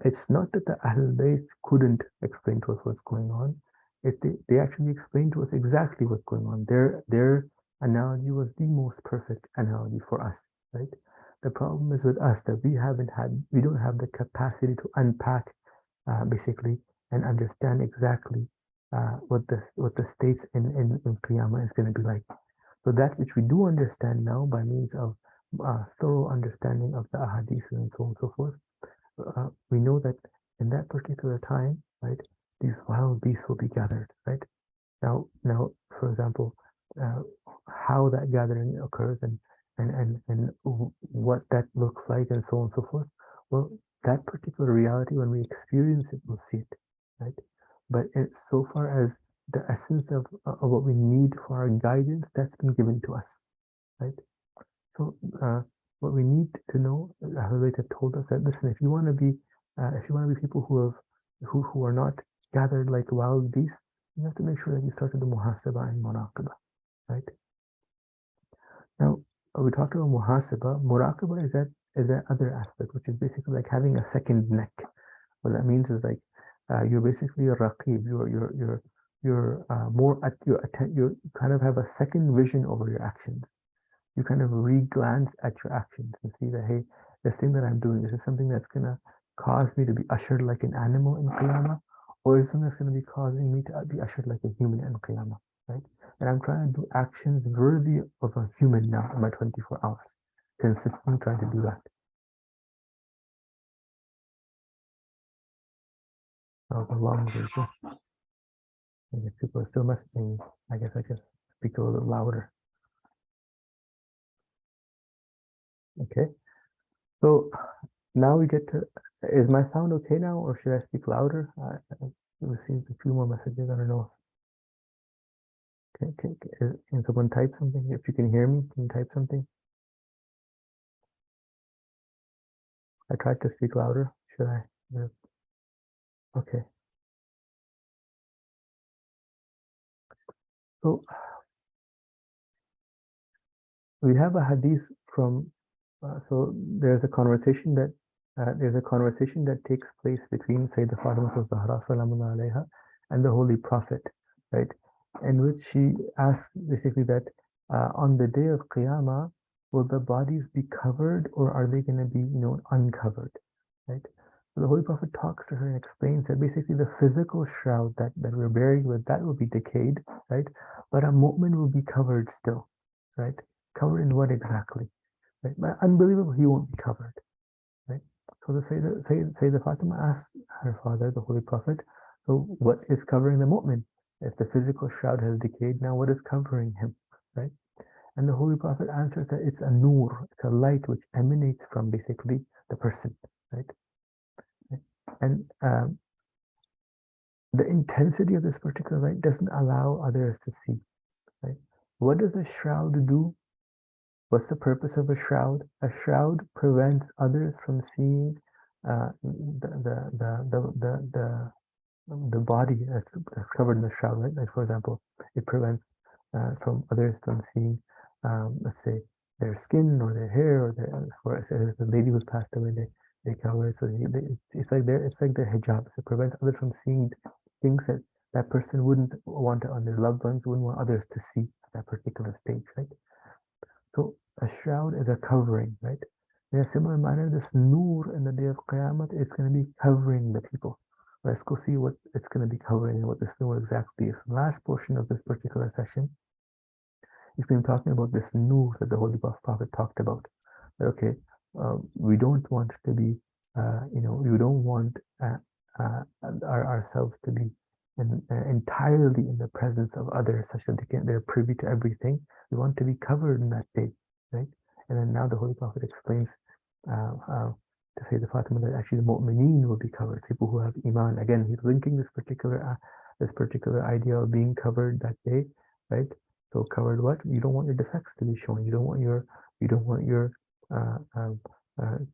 It's not that the Ahlul Bayt couldn't explain to us what's going on. They actually explained to us exactly what's going on. Their analogy was the most perfect analogy for us, right? The problem is with us that we don't have the capacity to unpack basically and understand exactly what the states in Qiyamah is going to be like. So that which we do understand now by means of thorough understanding of the ahadith and so on and so forth, we know that in that particular time, right, these wild beasts will be gathered, right? Now, for example, how that gathering occurs and what that looks like and so on and so forth. Well, that particular reality, when we experience it, we'll see it, right? But so far as the essence of what we need for our guidance, that's been given to us, right? So what we need to know, Ahlul Bayt have told us that listen, if you want to be people who are not gathered like wild beasts, you have to make sure that you start with the muhasabah and muraqabah, right? Now we talked about muhasabah. Muraqabah is that other aspect, which is basically like having a second neck. What that means is like you're basically a raqib. You're more at you kind of have a second vision over your actions. You kind of re-glance at your actions and see that, hey, this thing that I'm doing, is this something that's going to cause me to be ushered like an animal in Qiyamah? Or is it something that's going to be causing me to be ushered like a human in Qiyamah, right? And I'm trying to do actions worthy of a human now in my 24 hours. Consistently trying to do that. That was a long version. And if people are still messaging me, I guess I just speak a little louder. Okay. So now we get to, is my sound okay now, or should I speak louder? I received a few more messages. I don't know. Can someone type something? If you can hear me, can you type something? I tried to speak louder. Should I? Yeah. Okay. So we have a hadith from. So there's a conversation that takes place between Sayyidah Fatima Zahra Salamun alayha and the Holy Prophet, right? In which she asks basically that on the day of Qiyamah, will the bodies be covered or are they going to be, uncovered, right? So the Holy Prophet talks to her and explains that basically the physical shroud that we're bearing with, that will be decayed, right? But a mu'min will be covered still, right? Covered in what exactly? Right? But unbelievable, he won't be covered, right? So the Sayyidah Fatima asks her father, the Holy Prophet, so what is covering the mu'min? If the physical shroud has decayed, now what is covering him, right? And the Holy Prophet answers that it's a nur, it's a light which emanates from basically the person, right? And the intensity of this particular light doesn't allow others to see, right? What does a shroud do? What's the purpose of a shroud? A shroud prevents others from seeing the body that's covered in the shroud, right? Like for example, it prevents from others from seeing, let's say, their skin or their hair or if the lady who's passed away, they cover it. So it's like their hijab. So it prevents others from seeing things that person wouldn't want to, on their loved ones wouldn't want others to see at that particular stage, right? So a shroud is a covering, right? In a similar manner, this nur in the day of Qiyamah is going to be covering the people. Let's go see what it's going to be covering and what this nur exactly is. The last portion of this particular session, he's been talking about this nur that the Holy Prophet talked about. Okay, we don't want to be, we don't want ourselves to be entirely in the presence of others such that they're privy to everything. We want to be covered in that day, right? And then now the Holy Prophet explains to say the Fatima that actually the mu'mineen will be covered, people who have iman. Again, he's linking this particular this particular idea of being covered that day, right? So covered what? You don't want your defects to be shown. You don't want your uh, um,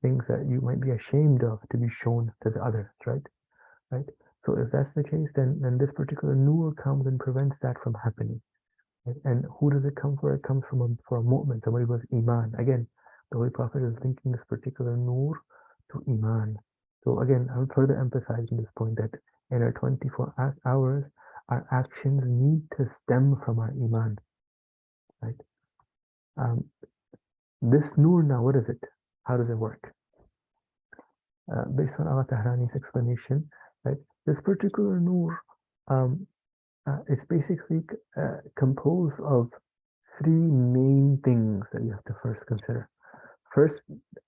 things that you might be ashamed of to be shown to the others, right? Right. So if that's the case, then this particular nur comes and prevents that from happening. Right? And who does it come for? It comes for a mu'min, somebody who has iman. Again, the Holy Prophet is linking this particular nur to iman. So again, I'm further emphasizing this point that in our 24 hours, our actions need to stem from our iman. Right? This nur now, what is it? How does it work? Based on Allah Tahrani's explanation, right? This particular nur, it's basically composed of three main things that you have to first consider. First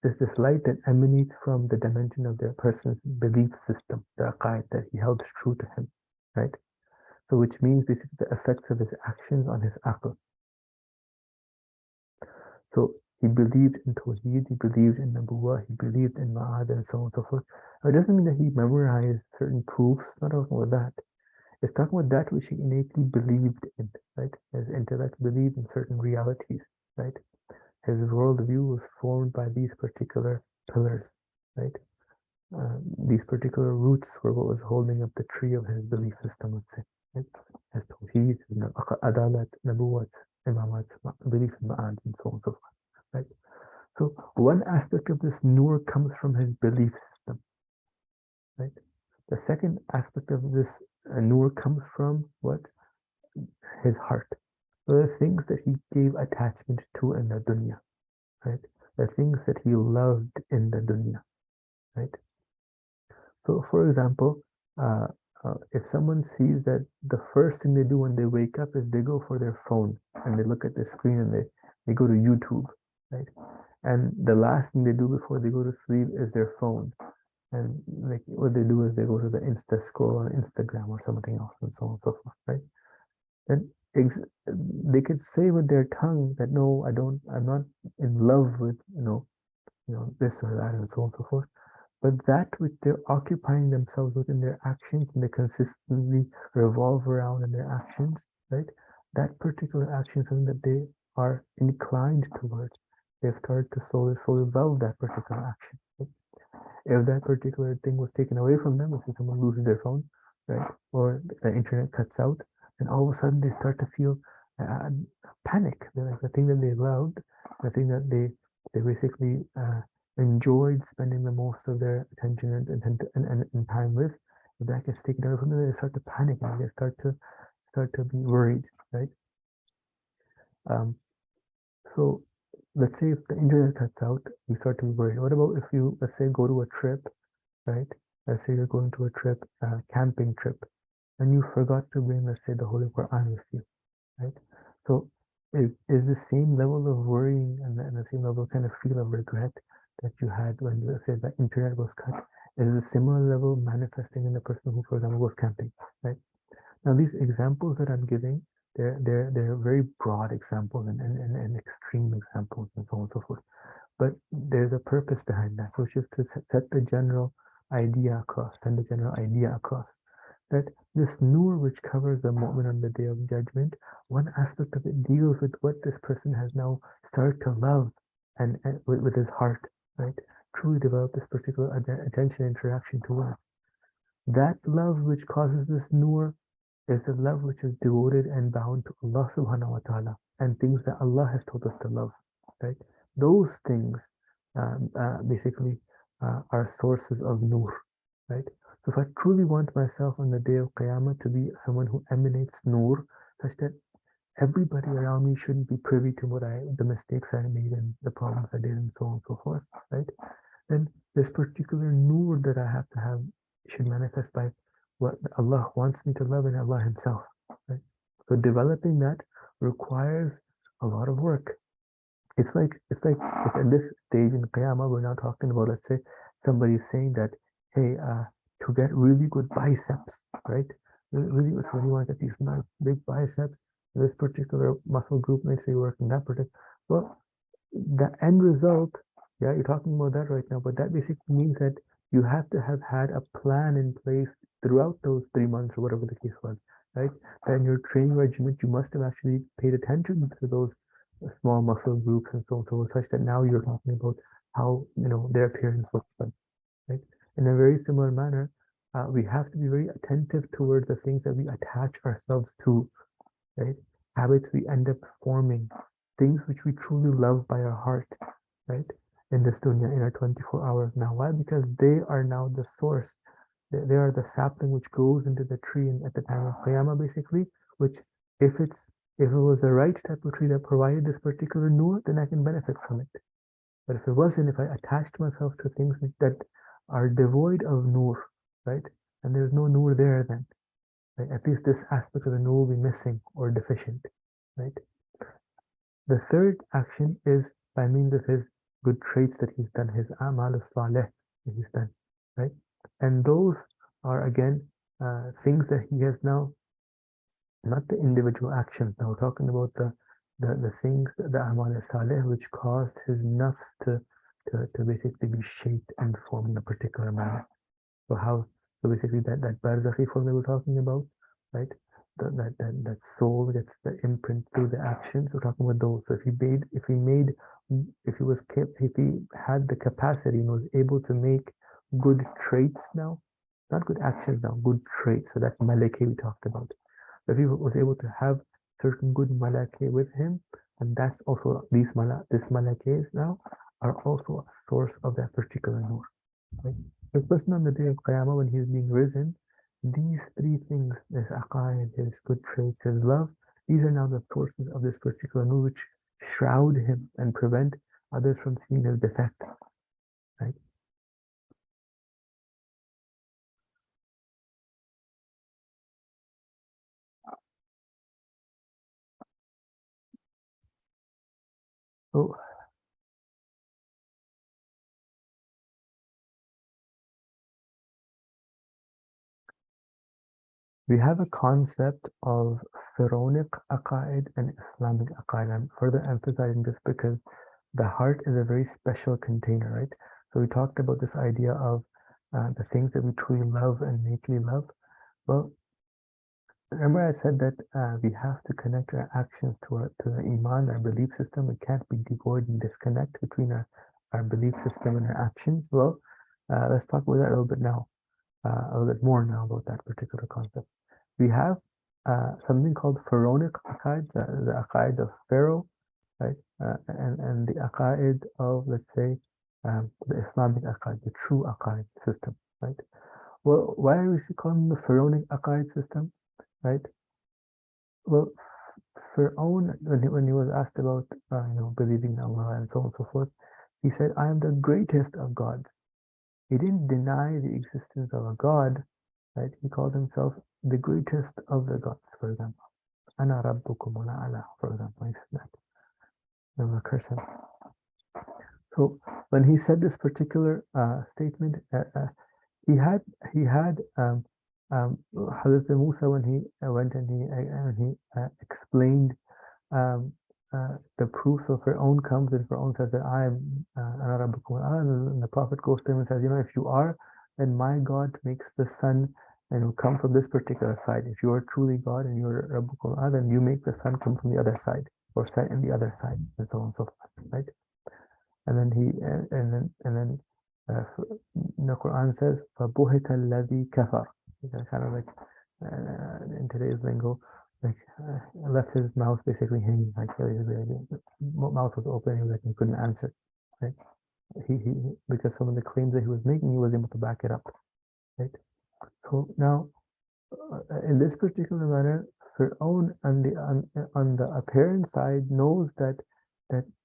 is this light that emanates from the dimension of the person's belief system, the aqaid that he held true to him, right? So which means basically the effects of his actions on his aql. So he believed in Tawheed, he believed in Nabuwah, he believed in Ma'ad and so on and so forth. It doesn't mean that he memorized certain proofs, not talking about that. It's talking about that which he innately believed in, right? His intellect believed in certain realities, right? His worldview was formed by these particular pillars, right? These particular roots were what was holding up the tree of his belief system, let's say, right? His Tawheed, Adalat, Nabuwat, Imamat, belief in Ma'ad, and so on and so forth, right? So one aspect of this nur comes from his belief system, right? The second aspect of this nur comes from what? His heart. So the things that he gave attachment to in the dunya, right? The things that he loved in the dunya, right? So, for example, if someone sees that the first thing they do when they wake up is they go for their phone and they look at the screen and they go to YouTube, right? And the last thing they do before they go to sleep is their phone. And like what they do is they go to the Insta scroll on Instagram or something else and so on and so forth, right? Then they could say with their tongue that no, I'm not in love with this or that and so on and so forth. But that which they're occupying themselves with in their actions and they consistently revolve around in their actions, right? That particular action is something that they are inclined towards. They've started to slowly love that particular action. Right? If that particular thing was taken away from them, if someone loses their phone, right, or the internet cuts out, and all of a sudden they start to feel panic. They're like the thing that they loved, the thing that they basically enjoyed spending the most of their attention and time with. If that gets taken away from them, they start to panic and they start to be worried, right? So let's say if the internet cuts out, you start to be worried. What about if you, let's say, go to a trip, right? Let's say you're going to a trip, camping trip, and you forgot to bring, let's say, the Holy Quran with you, right? So is the same level of worrying and the same level kind of feel of regret that you had when, let's say, the internet was cut, is a similar level manifesting in the person who, for example, was camping, right? Now, these examples that I'm giving, they're very broad examples and extreme examples and so on and so forth. But there's a purpose behind that, which is to set the general idea across, send the general idea across. That this nur which covers the mu'min on the day of judgment, one aspect of it deals with what this person has now started to love and with his heart, right? Truly develop this particular attention interaction towards. That love which causes this nur is the love which is devoted and bound to Allah subhanahu wa ta'ala and things that Allah has told us to love, right? Those things basically are sources of nur, right? So if I truly want myself on the day of Qiyamah to be someone who emanates nur, such that everybody around me shouldn't be privy to the mistakes I made and the problems I did and so on and so forth, right? Then this particular nur that I have to have should manifest by what Allah wants me to love in Allah Himself, right? So developing that requires a lot of work. It's like if at this stage in Qiyamah, we're now talking about, let's say, somebody saying that, hey, to get really good biceps, right? Really, when you want to get these nice big biceps, this particular muscle group makes you work in that particular. Well, the end result, yeah, you're talking about that right now, but that basically means that you have to have had a plan in place throughout those 3 months or whatever the case was, right? Then your training regiment, you must have actually paid attention to those small muscle groups and so on, so such that now you're talking about how their appearance looks like, right? In a very similar manner, we have to be very attentive towards the things that we attach ourselves to, right? Habits we end up forming, things which we truly love by our heart, right? In this dunya, in our 24 hours now. Why? Because they are now the source. They are the sapling which goes into the tree at the time of Qiyamah, basically, which if it was the right type of tree that provided this particular nur, then I can benefit from it. But if it wasn't, if I attached myself to things that are devoid of nur, right? And there's no nur there then, right? At least this aspect of the nur will be missing or deficient, right? The third action is by means of his good traits that he's done, his amal saleh that he's done, right? And those are again things that he has now, not the individual actions. Now we're talking about the things, the amal saleh, which caused his nafs to basically be shaped and formed in a particular manner. So basically that barzakhi form that we're talking about, right? That soul gets the imprint through the actions. We're talking about those. So if he had the capacity and was able to make good traits now, not good actions now, good traits. So that malake we talked about. So if he was able to have certain good malake with him, and that's also this malakes now are also a source of that particular nur. Right? The person on the day of Qiyamah, when he's being risen, these three things, his aqaid, his good traits, his love, these are now the sources of this particular nur which shroud him and prevent others from seeing his defect. Right? So we have a concept of Pharaonic aqaid and Islamic aqaid. I'm further emphasizing this because the heart is a very special container, right? So we talked about this idea of the things that we truly love and innately love. Well, remember I said that we have to connect our actions to the iman, our belief system. It can't be devoid and disconnect between our belief system and our actions. Well, let's talk about that a little bit now, a little bit more now about that particular concept. We have something called Pharaonic aqaid, the aqaid of Pharaoh, right? And the aqaid of, let's say, the Islamic aqaid, the true aqaid system, right? Well, why are we calling the Pharaonic aqaid system, right? Well, Pharaoh, when he was asked about, believing in Allah and so on and so forth, he said, "I am the greatest of gods." He didn't deny the existence of a god, right? He called himself the greatest of the gods, for example. Ana rabbukum ala, for example, he said that. Never curse him. So when he said this particular statement, he had Hazrat Musa, when he went and he explained the proof of Fir'aun comes, and Fir'aun says that I am Ana rabbukum ala, and the Prophet goes to him and says, if you are, then my God makes the sun and will come from this particular side. If you are truly God and you are Rabbukum ala, then you make the sun come from the other side or set in the other side, and so on and so forth, right? And then the Quran says, فَبُهِتَ الَّذِي كَفَرَ. Kind of like in today's lingo, like left his mouth basically hanging, like the mouth was open, and he couldn't answer, right? He because some of the claims that he was making, he was able to back it up, right? So now, in this particular manner, Fir'aun on the apparent side knows that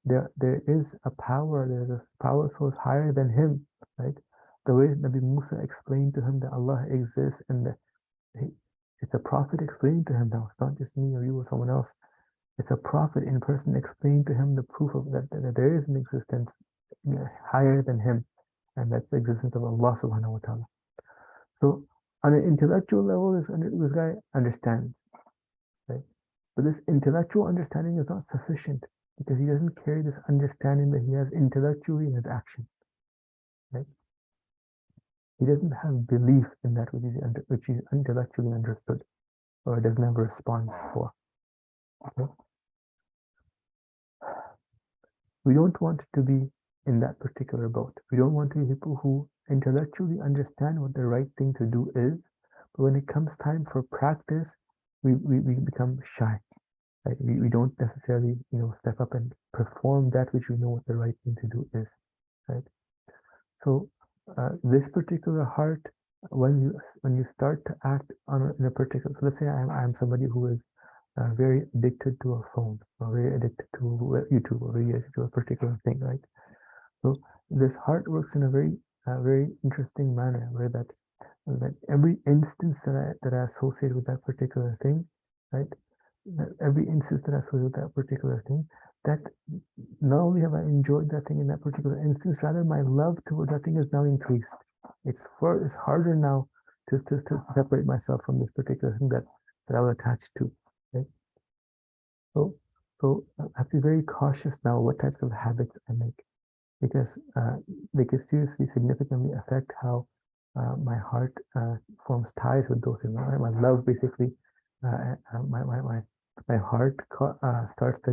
there is a power, there's a power source higher than him, right? The way Nabi Musa explained to him that Allah exists, and it's a prophet explaining to him now. It's not just me or you or someone else. It's a prophet in person explaining to him the proof of that there is an existence higher than him, and that's the existence of Allah subhanahu wa ta'ala. So on an intellectual level, this guy understands, right? But this intellectual understanding is not sufficient because he doesn't carry this understanding that he has intellectually in his action, right? he doesn't have belief in that which is intellectually understood, or doesn't have a response for. Okay? We don't want to be in that particular boat. We don't want to be people who intellectually understand what the right thing to do is, but when it comes time for practice, we become shy. Right? We don't necessarily, step up and perform that which we know what the right thing to do is. Right? So this particular heart, when you start to act in a particular, so let's say I'm somebody who is very addicted to a phone, or very addicted to YouTube, or very addicted to a particular thing, right? So this heart works in a very interesting manner, where that every instance that I associate with that particular thing, right? That every instance that I associate with that particular thing, that not only have I enjoyed that thing in that particular instance, rather my love towards that thing is now increased. It's harder now to separate myself from this particular thing that I was attached to. Right? So I have to be very cautious now what types of habits I make, because they can seriously, significantly affect how my heart forms ties with those things. My love, basically, my heart starts to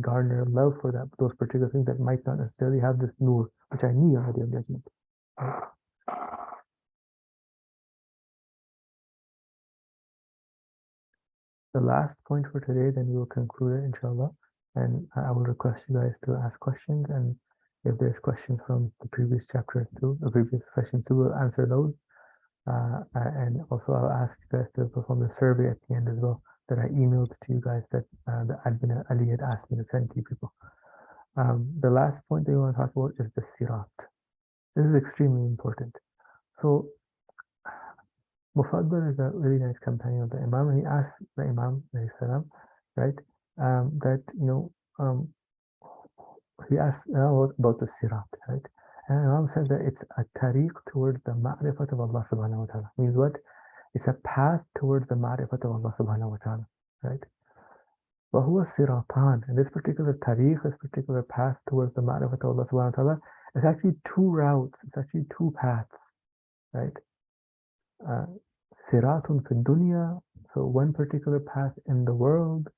garner love for those particular things that might not necessarily have this nur, which I need on the Day of Judgment. Right? The last point for today, then we will conclude it, inshallah. And I will request you guys to ask questions, and if there's questions from the previous chapter too, the previous session too, we'll answer those. And also I'll ask you guys to perform the survey at the end as well that I emailed to you guys, that the admin Ali had asked me to send to you people. The last point that we want to talk about is the sirat. This is extremely important. So Mufaddal is a really nice companion of the Imam, and he asked the Imam, right, that, he asked about the sirat, right? And Imam said that it's a tariq towards the ma'rifat of Allah subhanahu wa ta'ala. Means what? It's a path towards the ma'rifat of Allah subhanahu wa ta'ala, right? وَهُوَ siratan. And this particular tariq, this particular path towards the ma'rifat of Allah subhanahu wa ta'ala, is actually two routes, it's actually two paths, right? Siratun fil dunya, so one particular path in the world,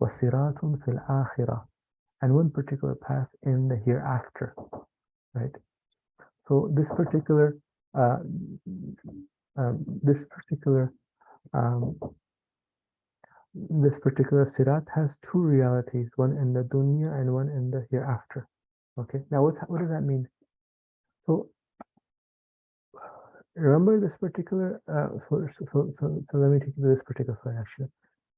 wa siratun fil akhirah, and one particular path in the hereafter, right? So this particular sirat has two realities, one in the dunya and one in the hereafter. Okay, now what does that mean? So remember this particular, so let me take you to this particular slide actually.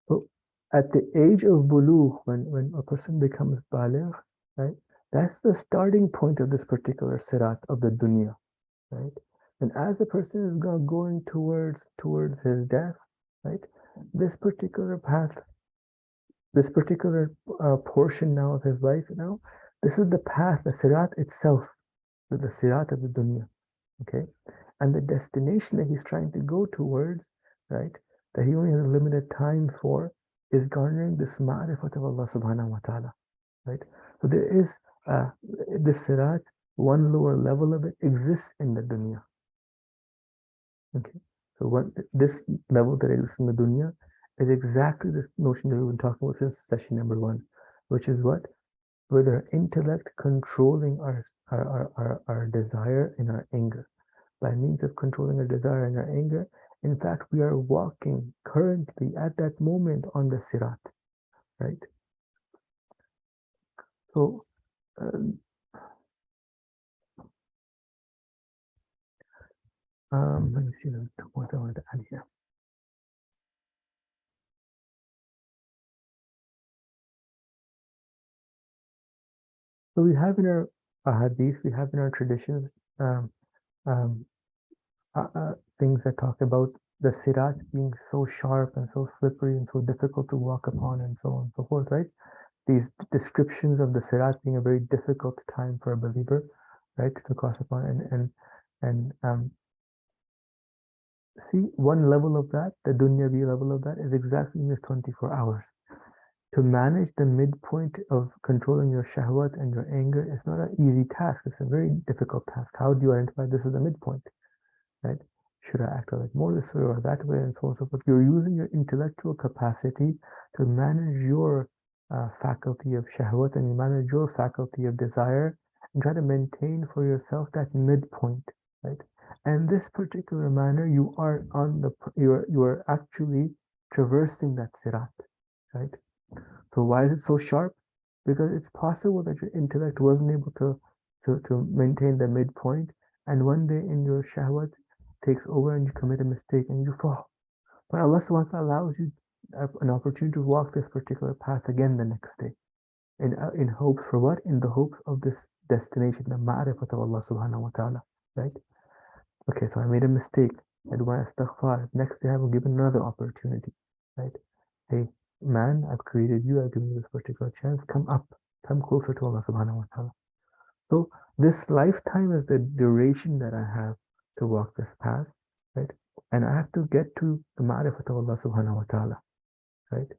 So at the age of bulugh, when a person becomes baligh, right, that's the starting point of this particular sirat of the dunya, right? And as the person is going towards his death, right, this particular path, this particular portion now of his life now, this is the path, the sirat itself, the sirat of the dunya, okay? And the destination that he's trying to go towards, right, that he only has a limited time for, is garnering this ma'rifat of Allah subhanahu wa ta'ala, right? So there is this sirat, one lower level of it exists in the dunya. Okay, so this level that exists in the dunya is exactly this notion that we've been talking about since session number 1, which is what? Whether intellect controlling our desire and our anger. By means of controlling our desire and our anger, in fact, we are walking currently at that moment on the sirat, right? So, let me see what I wanted to add here. So we have in our hadith, we have in our traditions, things that talk about the sirat being so sharp and so slippery and so difficult to walk upon, and so on and so forth, right? These descriptions of the sirat being a very difficult time for a believer, right, to cross upon, and see, one level of that, the dunyavi level of that, is exactly in this 24 hours. To manage the midpoint of controlling your shahwat and your anger is not an easy task. It's a very difficult task. How do you identify this as a midpoint? right? Should I act like more this way or that way, and so on and so forth? You're using your intellectual capacity to manage your faculty of shahwat, and you manage your faculty of desire, and try to maintain for yourself that midpoint, right? And this particular manner, you are on the you are actually traversing that sirat, right? So why is it so sharp? Because it's possible that your intellect wasn't able to maintain the midpoint, and one day in your shahwat takes over and you commit a mistake and you fall. But Allah subhanahu wa ta'ala allows you an opportunity to walk this particular path again the next day. In hopes for what? In the hopes of this destination, the ma'rifat of Allah subhanahu wa ta'ala. Right? Okay, so I made a mistake. I do my astaghfar. Next day I will give another opportunity. Right? Hey, man, I've created you, I've given you this particular chance. Come up. Come closer to Allah subhanahu wa ta'ala. So this lifetime is the duration that I have to walk this path, right? And I have to get to the ma'rifat of Allah subhanahu wa ta'ala, right?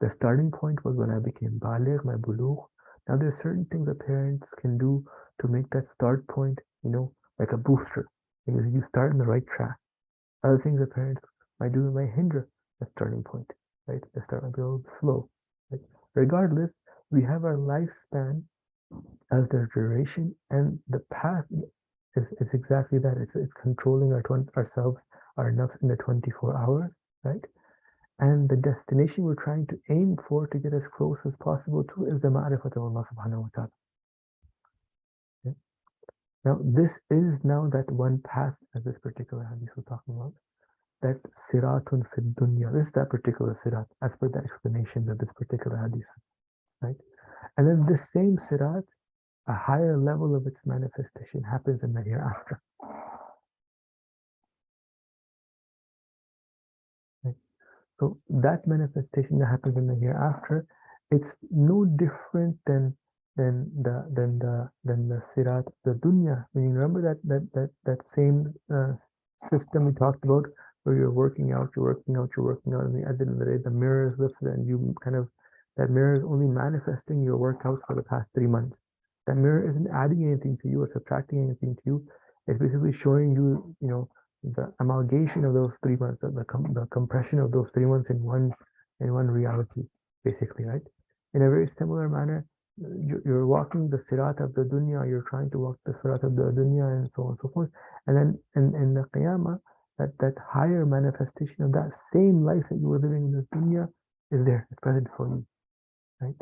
The starting point was when I became baligh, my bulugh. Now there's certain things that parents can do to make that start point, like a booster. Because you start in the right track. Other things that parents might do might hinder that starting point, right? They start might be a little slow, right? Regardless, we have our lifespan as their duration, and the path is exactly that. It's controlling ourselves, our nafs in the 24 hours, right? And the destination we're trying to aim for to get as close as possible to is the ma'rifat of Allah subhanahu wa ta'ala. Okay? Now, this is now that one path, as this particular hadith was talking about, that siratun fid dunya. This is that particular sirat, as per the explanation of this particular hadith, right? And then this same sirat, a higher level of its manifestation happens in the hereafter. Right? So that manifestation that happens in the hereafter, it's no different than the sirat, the dunya. Meaning, remember that same system we talked about, where you're working out, and at the end of the day, the mirror is lifted, and you that mirror is only manifesting your workouts for the past 3 months. That mirror isn't adding anything to you or subtracting anything to you. It's basically showing you, the amalgamation of those 3 months, the compression of those 3 months in one reality, basically, right? In a very similar manner, you're walking the sirat of the dunya, you're trying to walk the sirat of the dunya, and so on and so forth. And then in the qiyamah, that higher manifestation of that same life that you were living in the dunya is there, it's present for you, right?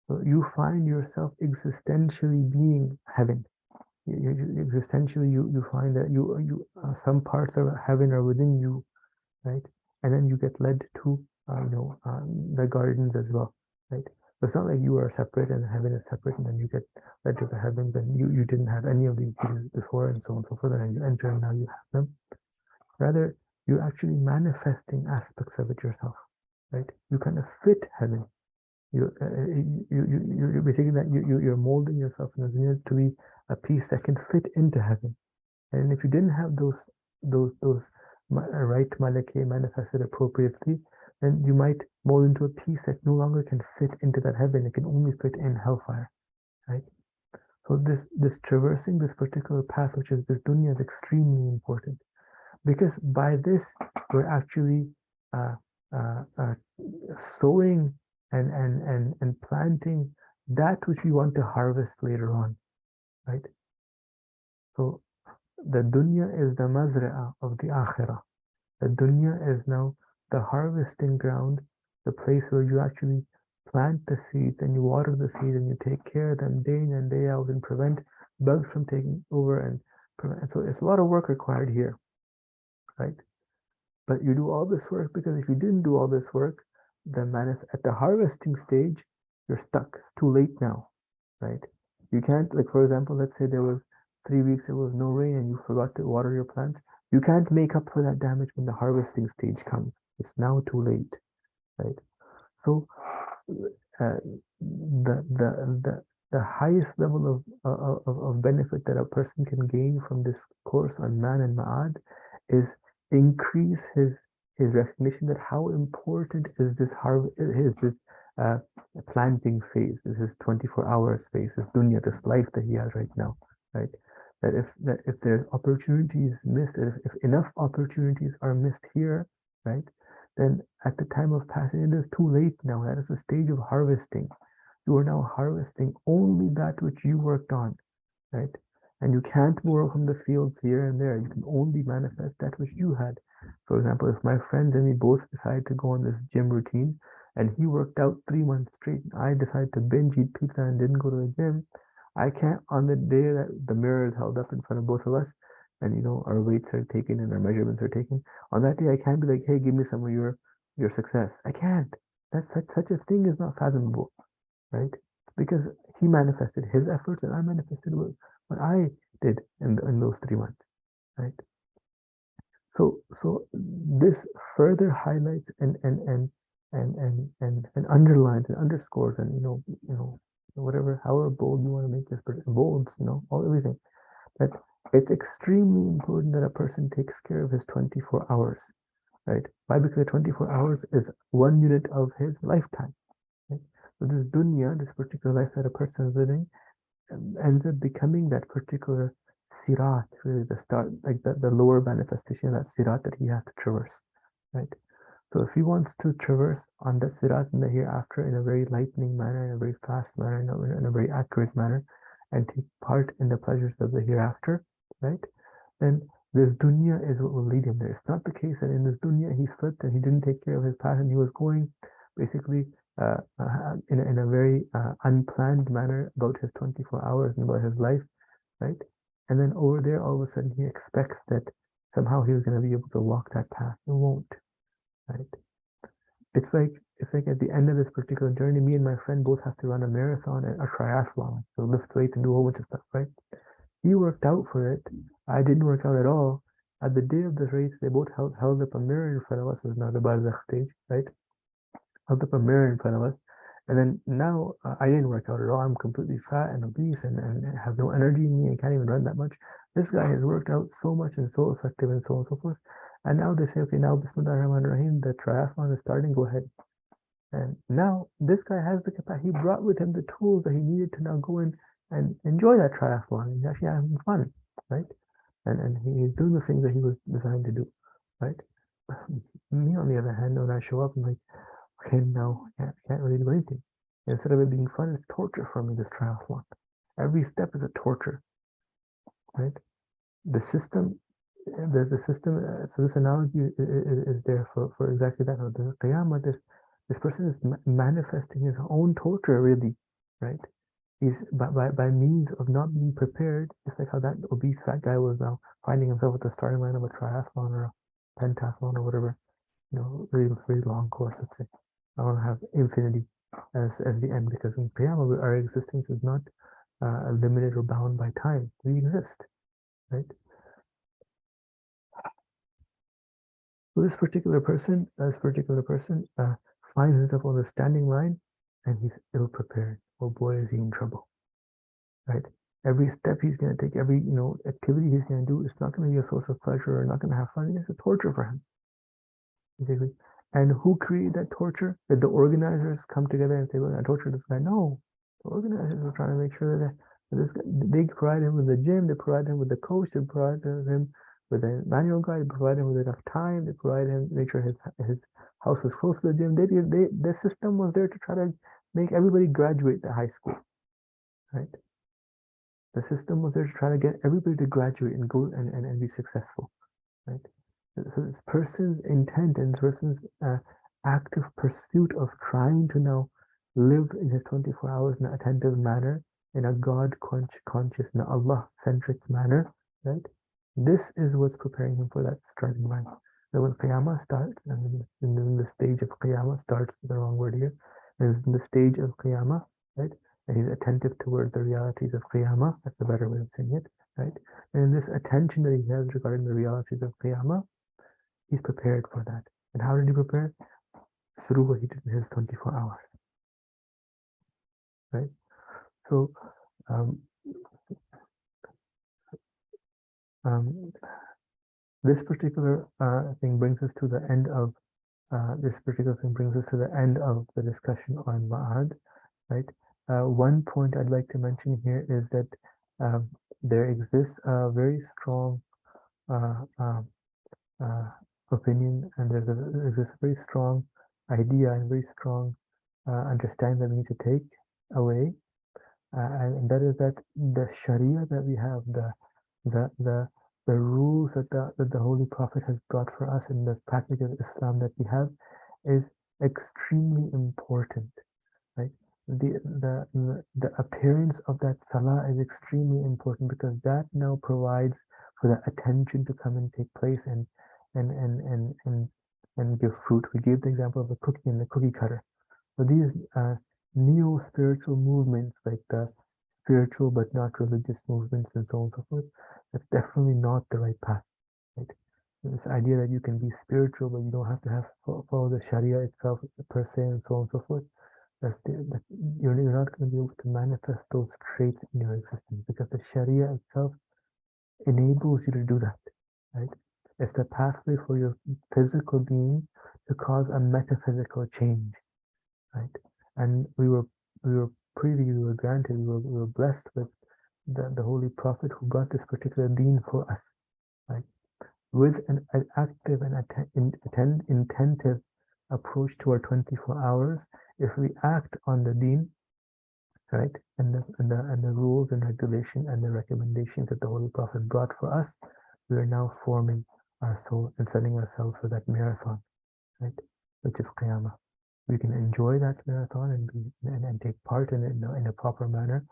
So you find yourself existentially being heaven. Existentially, you find that you some parts of heaven are within you, right? And then you get led to the gardens as well, right? So it's not like you are separate and heaven is separate, and then you get led to the heavens, and you didn't have any of these things before, and so on and so forth, and you enter and now you have them. Rather, you're actually manifesting aspects of it yourself, right? You kind of fit heaven. You're basically that you're molding yourself in the dunya to be a piece that can fit into heaven. And if you didn't have those right malakeh manifested appropriately, then you might mold into a piece that no longer can fit into that heaven. It can only fit in hellfire, right? So this traversing this particular path, which is this dunya, is extremely important, because by this we're actually sowing and planting that which we want to harvest later on, right? So the dunya is the mazra'ah of the akhirah. The dunya is now the harvesting ground, the place where you actually plant the seeds and you water the seeds and you take care of them day in and day out and prevent bugs from taking over and so it's a lot of work required here, right? But you do all this work because if you didn't do all this work, then at the harvesting stage, you're stuck. It's too late now, right? You can't, like, for example, let's say there was 3 weeks, there was no rain and you forgot to water your plants. You can't make up for that damage when the harvesting stage comes. It's now too late, right? So the highest level of benefit that a person can gain from this course on Man and Ma'ad is increase his recognition that how important is this planting phase, this is 24 hours phase, this dunya, this life that he has right now, right? that if there's opportunities missed, if enough opportunities are missed here, right, then at the time of passing it is too late now. That is the stage of harvesting. You are now harvesting only that which you worked on, right? And you can't borrow from the fields here and there. You can only manifest that which you had. For example, if my friends and me both decided to go on this gym routine and he worked out 3 months straight, and I decided to binge eat pizza and didn't go to the gym, I can't, on the day that the mirror is held up in front of both of us and our weights are taken and our measurements are taken, on that day I can't be like, hey, give me some of your success. I can't. That's such a thing is not fathomable, right? Because he manifested his efforts and I manifested what I did in those 3 months, right? So this further highlights and underlines and underscores and whatever, however bold you want to make this, but bolds, all everything, that it's extremely important that a person takes care of his 24 hours, right? Why? Because 24 hours is 1 unit of his lifetime, right? So this dunya, this particular life that a person is living, ends up becoming that particular sirat, really the start, like the lower manifestation of that sirat that he has to traverse, right? So if he wants to traverse on that sirat in the hereafter in a very lightning manner, in a very fast manner, in a very accurate manner, and take part in the pleasures of the hereafter, right? Then this dunya is what will lead him there. It's not the case that in this dunya he slipped and he didn't take care of his path and he was going basically in a very unplanned manner about his 24 hours and about his life, right? And then over there, all of a sudden, he expects that somehow he's going to be able to walk that path. He won't, right? It's like at the end of this particular journey, me and my friend both have to run a marathon and a triathlon, so lift weights and do a whole bunch of stuff, right? He worked out for it. I didn't work out at all. At the day of the race, they both held up a mirror in front of us. It was now the barzakh stage, right? Held up a mirror in front of us. And then now I didn't work out at all. I'm completely fat and obese and have no energy in me. I can't even run that much. This guy has worked out so much and so effective and so on and so forth. And now they say, okay, now Bismillah ar-Rahman ar-Rahim, the triathlon is starting, go ahead. And now this guy has the capacity. He brought with him the tools that he needed to now go in and enjoy that triathlon. He's actually having fun, right? And he's doing the things that he was designed to do, right? Me, on the other hand, when I show up, I'm like, okay, now I can't really do anything. Instead of it being fun, it's torture for me, this triathlon. Every step is a torture, right? The system, the system, so this analogy is there for exactly that. The Qiyamah, this person is manifesting his own torture, really, right? He's by means of not being prepared, just like how that obese fat guy was now finding himself at the starting line of a triathlon or a pentathlon or whatever, very, very long course, let's say. I want to have infinity as the end, because in Qiyamah, our existence is not limited or bound by time. We exist, right? So this particular person finds himself on the standing line, and he's ill-prepared. Oh boy, is he in trouble, right? Every step he's going to take, every activity he's going to do, it's not going to be a source of pleasure or not going to have fun. It's a torture for him, basically. And who created that torture? Did the organizers come together and say, we're going to torture this guy? No. The organizers were trying to make sure that this guy, they provide him with the gym, they provide him with the coach, they provide him with a manual guide, they provide him with enough time, they provide him, make sure his house is close to the gym. The system was there to try to make everybody graduate the high school, right? The system was there to try to get everybody to graduate and go and be successful, right? So this person's intent and this person's active pursuit of trying to now live in his 24 hours in an attentive manner, in a God conscious, in an Allah-centric manner, right? This is what's preparing him for that starting line. So when Qiyamah starts, and then the stage of Qiyamah starts, the wrong word here, and in the stage of Qiyamah, right? And he's attentive towards the realities of Qiyamah, that's a better way of saying it, right? And this attention that he has regarding the realities of Qiyamah, he's prepared for that. And how did he prepare? Through what he did in his 24 hours, right? So, this particular thing brings us to the end of the discussion on Ma'ad, right? One point I'd like to mention here is that there exists a very strong uh, um, uh, opinion, and there exists a very strong idea and very strong understanding that we need to take away, and that is that the Sharia that we have, the the the rules that the Holy Prophet has brought for us in the package of Islam that we have is extremely important, right? The appearance of that salah is extremely important because that now provides for the attention to come and take place and and and and and give fruit. We gave the example of the cookie and the cookie cutter. So these neo-spiritual movements, like the spiritual but not religious movements and so on and so forth, that's definitely not the right path, right? This idea that you can be spiritual but you don't have to have follow the Sharia itself per se and so on and so forth, that you're not going to be able to manifest those traits in your existence because the Sharia itself enables you to do that, right? It's the pathway for your physical being to cause a metaphysical change, right? And we were we were granted, we were blessed with the Holy Prophet who brought this particular deen for us, right? With an active and intentive approach to our 24 hours, if we act on the deen, right, and the rules and regulation and the recommendations that the Holy Prophet brought for us, we are now forming our soul and setting ourselves for that marathon, right, which is Qiyamah. We can enjoy that marathon and take part in it in a proper manner,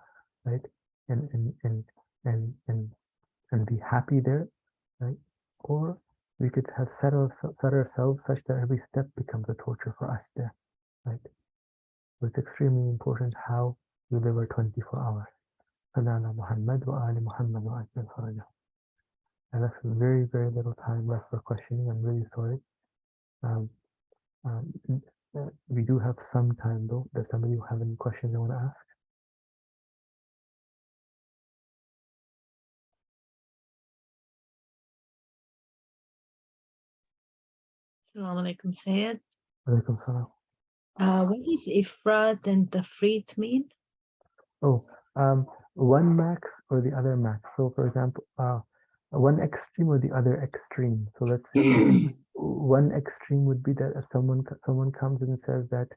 right, and and and and and and be happy there, right, or we could have set ourselves such that every step becomes a torture for us there, right. So it's extremely important how we live our 24 hours. Muhammad wa ali Muhammad wa ajmal faraja. I left very, very little time left for questioning. I'm really sorry. Um, um, we do have some time though. Does somebody have any questions they want to ask? Assalamu alaikum, Sayyid. Alaikum salam. What does ifrat and tafrit mean? Oh, one max or the other max. So for example, one extreme or the other extreme. So let's say one extreme would be that if someone comes and says that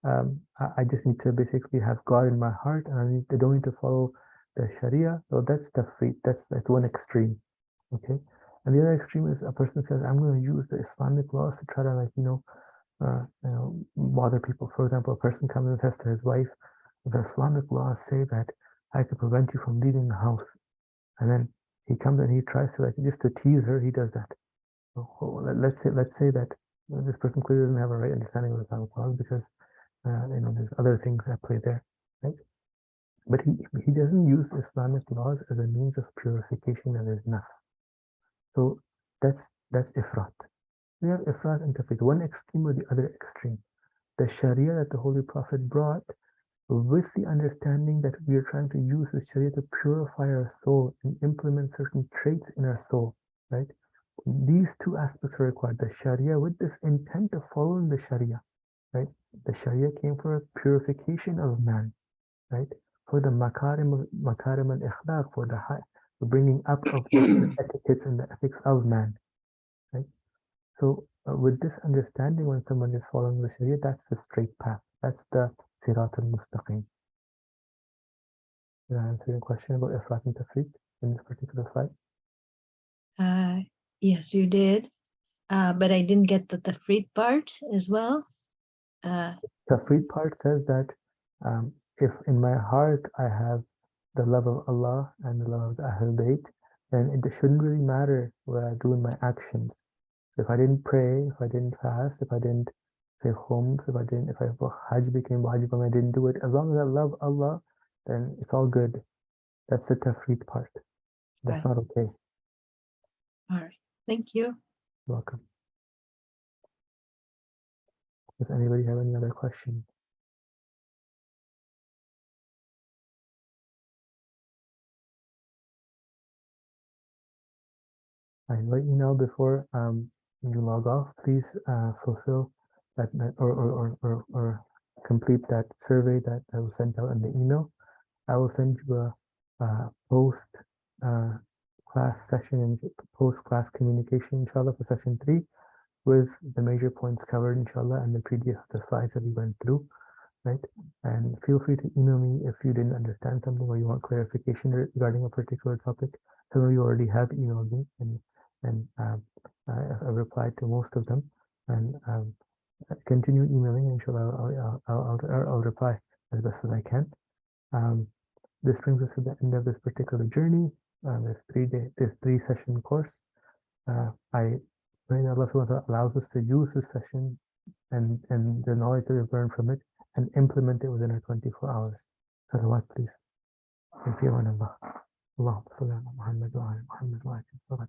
I just need to basically have God in my heart and I don't need to follow the Sharia. So that's tafrit. That's one extreme. Okay. And the other extreme is a person says, I'm going to use the Islamic laws to try to bother people. For example, a person comes and says to his wife, the Islamic laws say that I can prevent you from leaving the house. And then he comes and he tries to, like, just to tease her, he does that. So let's say that this person clearly doesn't have a right understanding of Islamic laws because there's other things at play there, right? But he doesn't use Islamic laws as a means of purification of his nafs. So that's ifrat. We have ifrat and tafrit, one extreme or the other extreme. The Sharia that the Holy Prophet brought with the understanding that we are trying to use the Sharia to purify our soul and implement certain traits in our soul, right? These two aspects are required. The Sharia with this intent of following the Sharia, right? The Sharia came for a purification of man, right? For the makarim al-ikhlaq, for the bringing up of the etiquettes and the ethics of man, right? So with this understanding, when someone is following the Sharia, that's the straight path. That's the Sirat al-Mustaqim. Did I answer your question about Ifrat and Tafrit in this particular slide? Yes, you did. But I didn't get the tafrit part as well. Tafrit part says that if in my heart I have the love of Allah and the love of the Ahl Bayt, then it shouldn't really matter what I do in my actions. If I didn't pray, if I didn't fast, if I didn't say khums, if Hajj became wajib and I didn't do it, as long as I love Allah, then it's all good. That's the tafrit part. That's Right. not okay. All right. Thank you. You're welcome. Does anybody have any other questions? I invite you now before you log off, please fulfill that or complete that survey that I will send out in the email. I will send you a post class session and post-class communication, inshallah, for session 3, with the major points covered, inshallah, and the slides that we went through, right? And feel free to email me if you didn't understand something or you want clarification regarding a particular topic. Some of you already have emailed me, and I've replied to most of them. And continue emailing, inshallah, I'll reply as best as I can. This brings us to the end of this particular journey, this 3-session course. I pray that Allah subhanahu wa ta'ala allows us to use this session and the knowledge that we've learned from it and implement it within our 24 hours. Salawat, please. In fi aman Allah. Allahumma salli ala Muhammad wa ala Muhammad wa ala